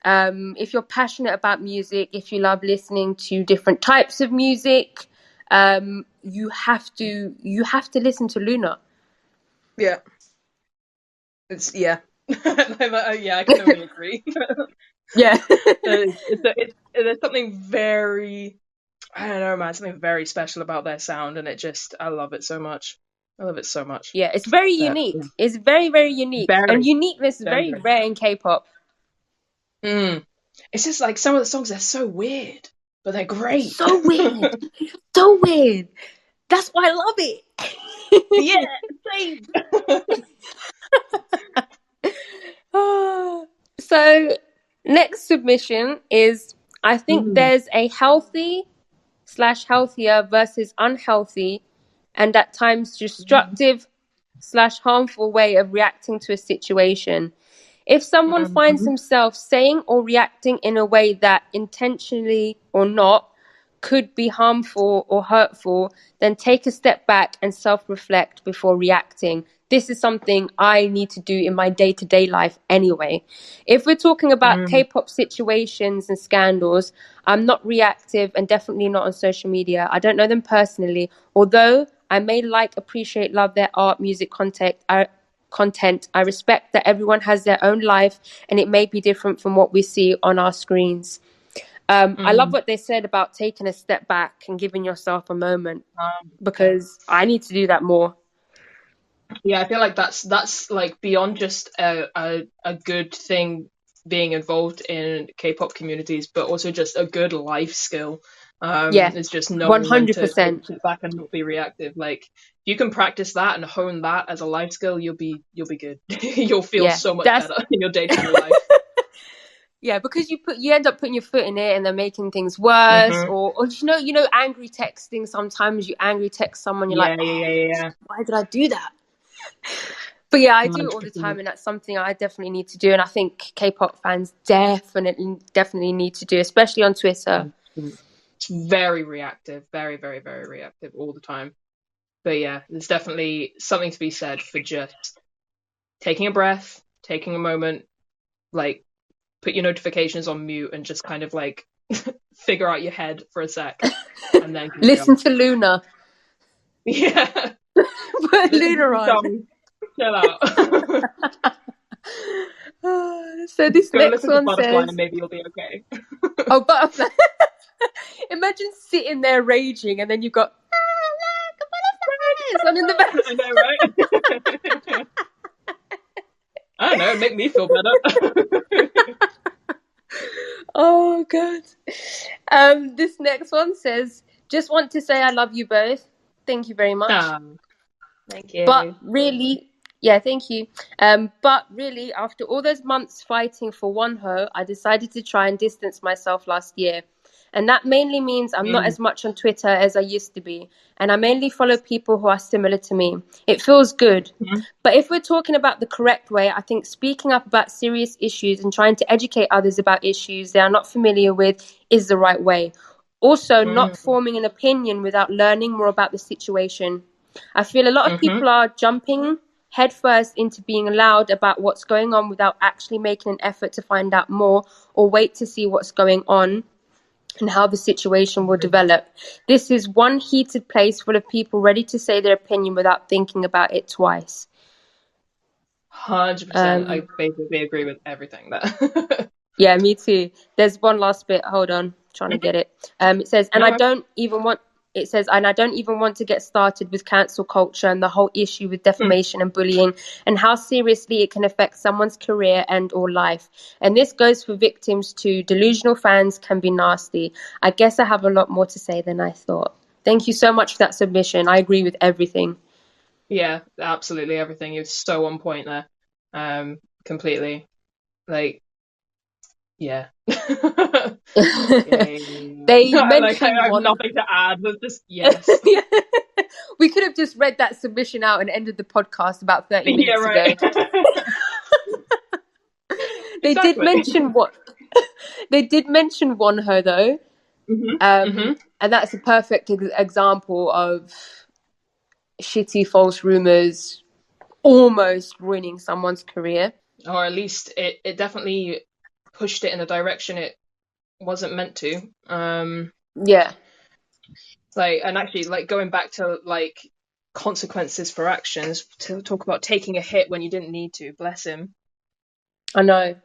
if you're passionate about music, if you love listening to different types of music, you have to listen to Luna. Yeah. It's yeah. Yeah, I can only agree. Yeah. There's something very, I don't know, man, something very special about their sound, and I love it so much. I love it so much. Yeah, it's very Yeah. unique. It's very, very unique. And Very, uniqueness is very, very very. rare in K-pop. Mm. It's just like some of the songs are so weird, but they're great. So weird. So weird. That's why I love Yeah, it. same. So, next submission is I think Mm. there's a healthy slash healthier versus unhealthy and at times destructive slash harmful way of reacting to a situation. If someone finds Mhm. himself saying or reacting in a way that intentionally or not could be harmful or hurtful, then take a step back and self-reflect before reacting. This is something I need to do in my day-to-day life anyway. If we're talking about Mm. K-pop situations and scandals, I'm not reactive and definitely not on social media. I don't know them personally, although I may like, appreciate, love their art, music, content. I respect that everyone has their own life and it may be different from what we see on our screens. I love Mm. what they said about taking a step back and giving yourself a moment Yeah. because I need to do that more. Yeah, I feel like that's like beyond just a good thing being involved in K-pop communities, but also just a good life skill. Yeah, It's just knowing when to take 100%. a step back and not be reactive. Like if you can practice that and hone that as a life skill, you'll be good. You'll feel Yeah, so much that's better in your day-to-day life. yeah, because you end up putting your foot in it and then making things worse, Hmm. or angry texting. Sometimes you angry text someone, you're like, Yeah, oh, yeah, yeah, yeah. why did I do that? But yeah, I do it all the time, 100%. and that's something I definitely need to do. And I think K-pop fans definitely need to do, especially on Twitter. It's very reactive, very, very, very reactive all the time. But yeah, there's definitely something to be said for just taking a breath, taking a moment, like put your notifications on mute and just kind of like figure out your head for a sec and then carry Listen on. to Luna. Yeah. Put Listen to Luna some on. songs. Chill out. So this Go next listen to one Butterfly and says, maybe you'll be okay. "Oh, butterfly." Imagine sitting there raging, and then you've got butterflies on in the back. I know, right? I don't know, make me feel better. Oh god. This next one says, "Just want to say I love you both. Thank you very much. Thank But you. really, yeah, thank you. But really, after all those months fighting for Wonho, I decided to try and distance myself last year. And that mainly means I'm not Mm. as much on Twitter as I used to be. And I mainly follow people who are similar to me. It feels good. Mhm. But if we're talking about the correct way, I think speaking up about serious issues and trying to educate others about issues they are not familiar with is the right way. Also, not Mm. forming an opinion without learning more about the situation. I feel a lot of Mhm. people are jumping headfirst into being loud about what's going on without actually making an effort to find out more or wait to see what's going on and how the situation will develop. This is one heated place full of people ready to say their opinion without thinking about it twice. 100%. I Um, basically agree with everything there. yeah, me too. There's one last bit. Hold on, trying to Mhm. get it. It says, and I No. don't even want. It says, and I don't even want to get started with cancel culture and the whole issue with Mm. defamation and bullying and how seriously it can affect someone's career and or life. And this goes for victims too. Delusional fans can be nasty. I guess I have a lot more to say than I thought. Thank you so much for that submission. I agree with everything. Yeah, absolutely everything. You're so on point there. Completely. Like, yeah. They Like, I mentioned have one. nothing to add. But just yes. Yeah. We could have just read that submission out and ended the podcast about 30 Yeah, minutes ago. right. They did Exactly. mention what they did mention Wonho though, Mm-hmm. and that's a perfect example of shitty false rumors almost ruining someone's career. Or at least it definitely pushed it in a direction it wasn't meant to. Yeah, Like, and actually, like, going back to like consequences for actions, to talk about taking a hit when you didn't need to. Bless him. I know.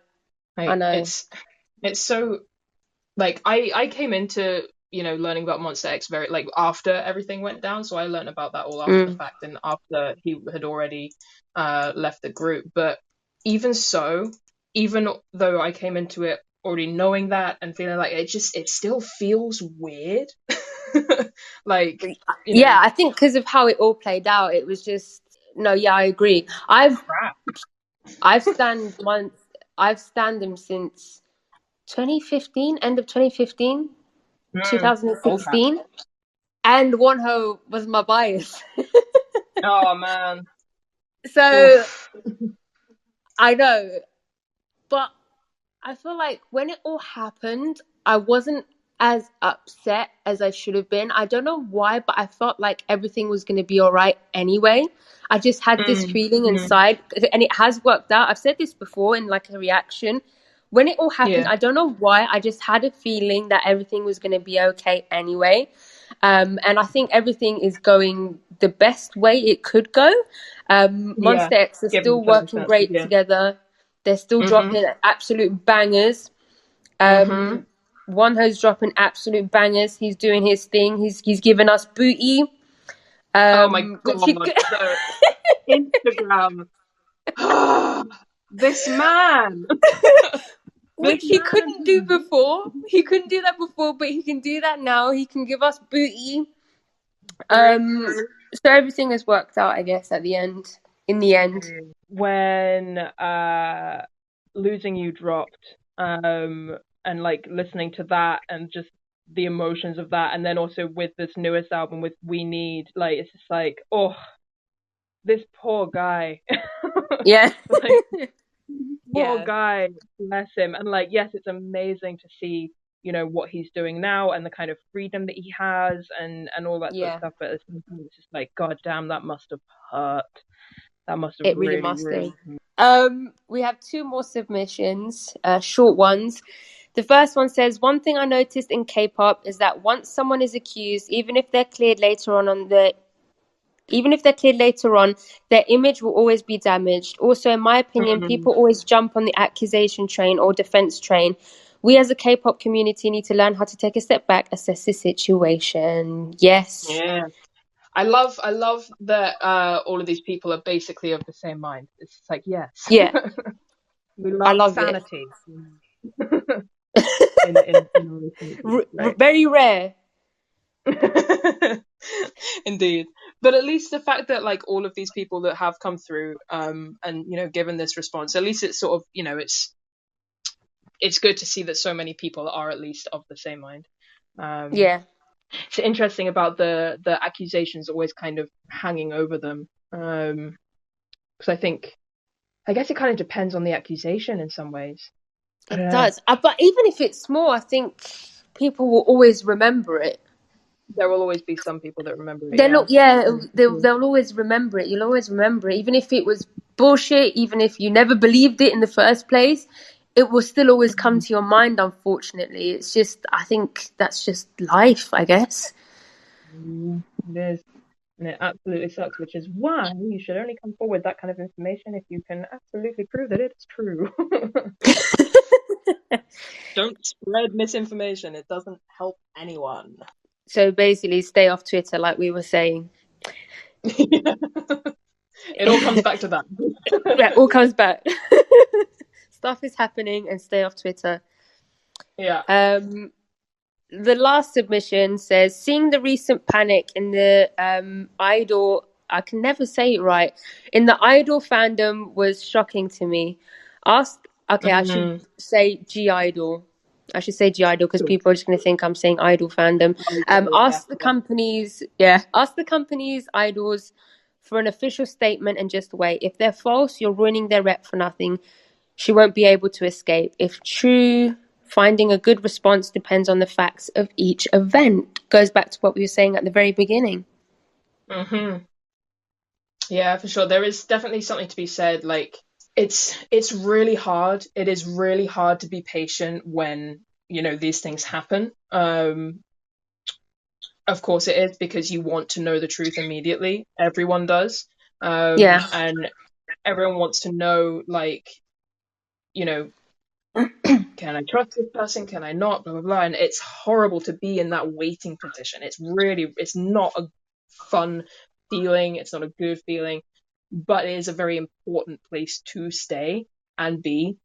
Like, it's so, like, I came into, learning about Monster X very, like, after everything went down, so I learned about that all after the fact and after he had already left the group. But even so, even though I came into it already knowing that and feeling like it still feels weird. Like, Yeah, I think because of how it all played out, it was just no. Yeah, I agree. crap. I've stand them since 2015, end of 2015, Old hat. 2016, and Wonho was my bias. Oh man. So Oof. I know, but I feel like when it all happened, I wasn't as upset as I should have been. I don't know why, but I felt like everything was going to be all right anyway. I just had this feeling inside, and it has worked out. I've said this before in like a reaction. When it all happened, Yeah. I don't know why. I just had a feeling that everything was going to be okay anyway. And I think everything is going the best way it could go. Yeah. Monster X are Given still the working circumstances, great yeah. together. They're still Mhm. dropping absolute bangers. Mhm. Wonho's dropping absolute bangers. He's doing his thing. He's giving us booty. Oh my Which he god. The Instagram. This man. This which he couldn't do man. before. He couldn't do that before, but he can do that now. He can give us booty. True. So everything has worked out, I guess, at the end. In the end. When Losing You dropped, and like listening to that and just the emotions of that, and then also with this newest album with We Need, like it's just like, oh, this poor guy. Yeah. Like, poor Yeah. guy, bless him. And like, yes, it's amazing to see, what he's doing now and the kind of freedom that he has and all that sort of Yeah. stuff. But at the same time, it's just like, god damn, that must have hurt. That must have It really really, must really. have. We have two more submissions, short ones. The first one says, one thing I noticed in K-pop is that once someone is accused, even if they're cleared later on, their image will always be damaged. Also, in my opinion, Mm. people always jump on the accusation train or defense train. We as a K-pop community need to learn how to take a step back, assess the situation. Yes. Yeah. I love that all of these people are basically of the same mind. It's just like, yes. Yeah. We I love love it. sanity. in right? Very rare. Indeed. But at least the fact that like all of these people that have come through and given this response, at least it's sort of, it's good to see that so many people are at least of the same mind. Yeah. It's interesting about the accusations always kind of hanging over them. Because I guess it kind of depends on the accusation in some ways. I don't It know. does. But even if it's small, I think people will always remember it. There will always be some people that remember it, They'll yeah. look, yeah, they'll always remember it. You'll always remember it, even if it was bullshit, even if you never believed it in the first place. It will still always come to your mind. Unfortunately, it's just I think that's just life, I guess. It is. And it absolutely sucks, which is why you should only come forward that kind of information if you can absolutely prove that it's true. Don't spread misinformation. It doesn't help anyone. So basically, stay off Twitter, like we were saying. It all comes back to that. Yeah, all comes back. Stuff is happening, and stay off Twitter. Yeah. The last submission says, seeing the recent panic in the idol, I can never say it right, in the idol fandom was shocking to me. Okay, I should say G Idol. I should say G-Idol because people are just going to think I'm saying idol fandom. Ask the companies, idols for an official statement and just wait. If they're false, you're ruining their rep for nothing. She won't be able to escape. If true, finding a good response depends on the facts of each event. Goes back to what we were saying at the very beginning. Mm-hmm. Yeah, for sure. There is definitely something to be said. Like, it's really hard. It is really hard to be patient when, these things happen. Of course it is, because you want to know the truth immediately. Everyone does. And everyone wants to know, like, can I trust this person? Can I not? Blah, blah, blah. And it's horrible to be in that waiting position. It's not a fun feeling. It's not a good feeling, but it is a very important place to stay and be.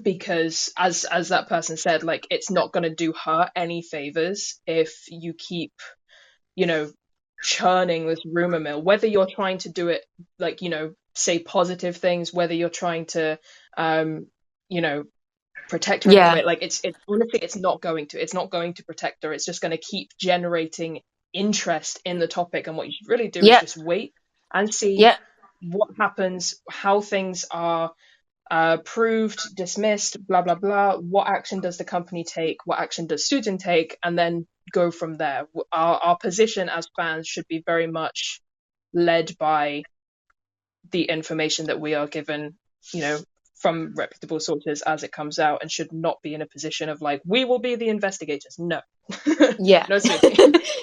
Because as that person said, like, it's not going to do her any favors if you keep, churning this rumor mill, whether you're trying to do it, like, say positive things, whether you're trying to, protect her in any way. Like, it's honestly, it's not going to protect her. It's just going to keep generating interest in the topic. And what you should really do is just wait and see what happens, how things are proved, dismissed, blah, blah, blah. What action does the company take? What action does Sujin take? And then go from there. Our position as fans should be very much led by the information that we are given, from reputable sources as it comes out, and should not be in a position of like, we will be the investigators. No. No, seriously.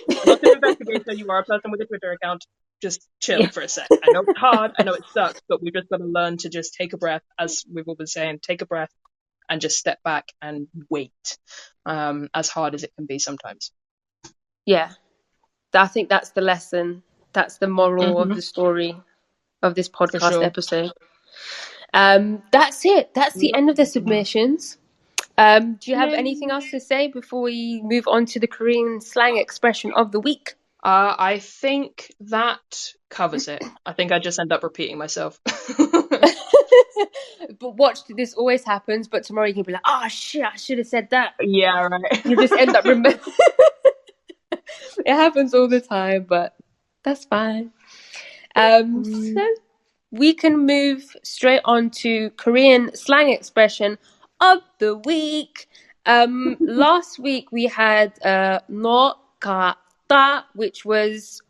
You're not an investigator. You are a person with a Twitter account. Just chill for a sec. I know it's hard. I know it sucks, but we've just got to learn to just take a breath, as we've all been saying, take a breath and just step back and wait, as hard as it can be sometimes. Yeah. I think that's the lesson. That's the moral of the story of this podcast episode. That's it. That's the end of the submissions. Do you have anything else to say before we move on to the Korean slang expression of the week? I think that covers it. I think I just end up repeating myself. But watch, this always happens, but tomorrow you can be like, oh shit, I should have said that. Yeah, right. You just end up remembering. It happens all the time, but that's fine. So we can move straight on to Korean slang expression of the week. Last week we had no ka ta, which was,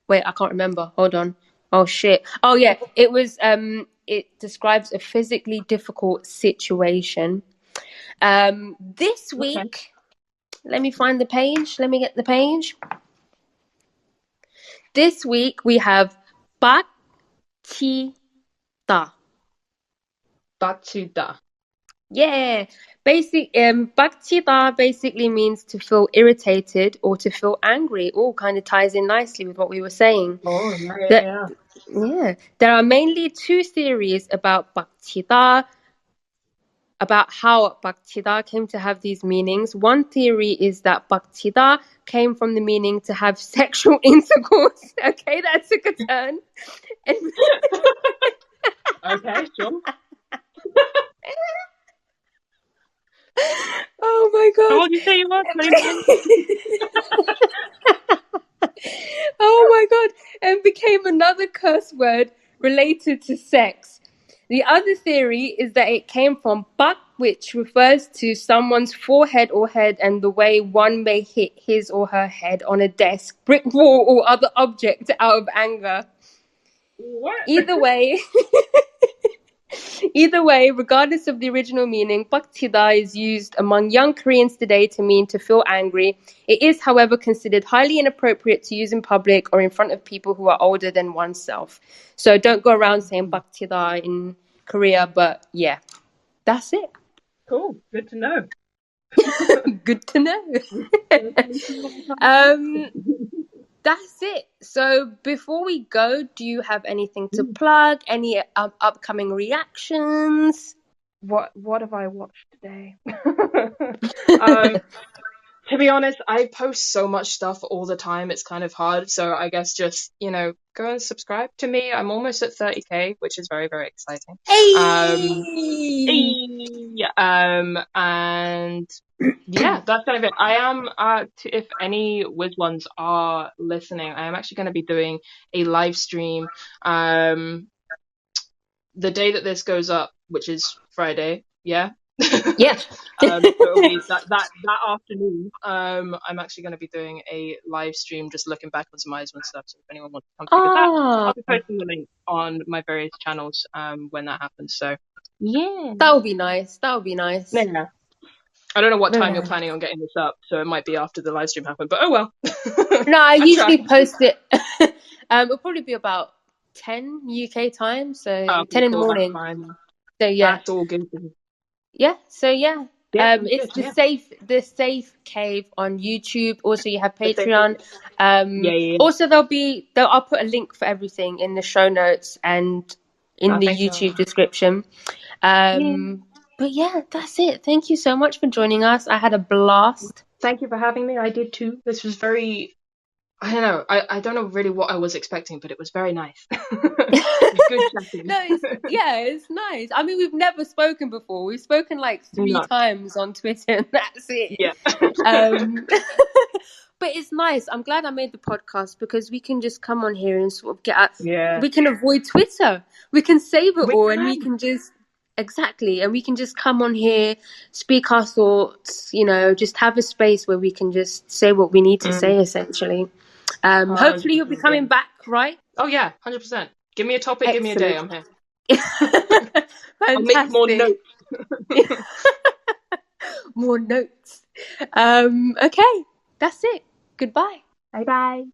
wait, I can't remember. Hold on. Oh shit. Oh yeah, it was it describes a physically difficult situation. This week, let me find the page. Let me get the page. This week we have Bbagchida. Bbagchida. Yeah. Bbagchida basically means to feel irritated or to feel angry. All kind of ties in nicely with what we were saying. Oh, yeah. Yeah. There are mainly two theories about Bbagchida, about how Bbagchida came to have these meanings. One theory is that Bbagchida came from the meaning to have sexual intercourse. Okay, that took a turn. Okay, sure. Oh my god. How old did you say you were? 29? Oh my god. And became another curse word related to sex. The other theory is that it came from bak, which refers to someone's forehead or head, and the way one may hit his or her head on a desk, brick wall, or other object out of anger. What? Either way, regardless of the original meaning, Bbagchida is used among young Koreans today to mean to feel angry. It is, however, considered highly inappropriate to use in public or in front of people who are older than oneself. So don't go around saying Bbagchida in Korea, but yeah, that's it. Cool. Good to know. Good to know. That's it. So before we go, do you have anything to plug? Any upcoming reactions? What have I watched today? To be honest, I post so much stuff all the time, it's kind of hard. So I guess just, go and subscribe to me. I'm almost at 30K, which is very, very exciting. Hey! And yeah, that's kind of it. I am, if any Wiz ones are listening, I am actually going to be doing a live stream, the day that this goes up, which is Friday. Yeah. Yeah. So it'll be that afternoon. I'm actually going to be doing a live stream, just looking back on some Eisman stuff. So if anyone wants to come figure that, I'll be posting the link on my various channels when that happens. So yeah, that would be nice. That would be nice. yeah. I don't know what Very time you're nice. planning on getting this up, so it might be after the live stream happened. But oh well. No, I usually tried. post it. It'll probably be about 10 UK time, so Okay, 10 in the cool, morning. that's fine. So yeah. That's all good. Yeah. So yeah. Yeah, It's good, the safe cave on YouTube. Also, you have The Safe Patreon. Yeah. Also, I'll put a link for everything in the show notes and in the Thank you. YouTube description. But yeah, that's it. Thank you so much for joining us. I had a blast. Thank you for having me. I did too. This was very, I don't know. I don't know really what I was expecting, but it was very nice. Good chatting. No, it's nice. I mean, we've never spoken before. We've spoken like 3 times on Twitter, and that's it. Yeah. But it's nice. I'm glad I made the podcast because we can just come on here and sort of get at. Yeah. We can avoid Twitter. We can save it all, and we can just and we can just come on here, speak our thoughts. Just have a space where we can just say what we need to say. Essentially, hopefully you'll be coming back, right? Oh yeah, 100%. Give me a topic. Excellent. Give me a day. I'm here. I'll make more notes. More notes. Okay, that's it. Goodbye. Bye bye.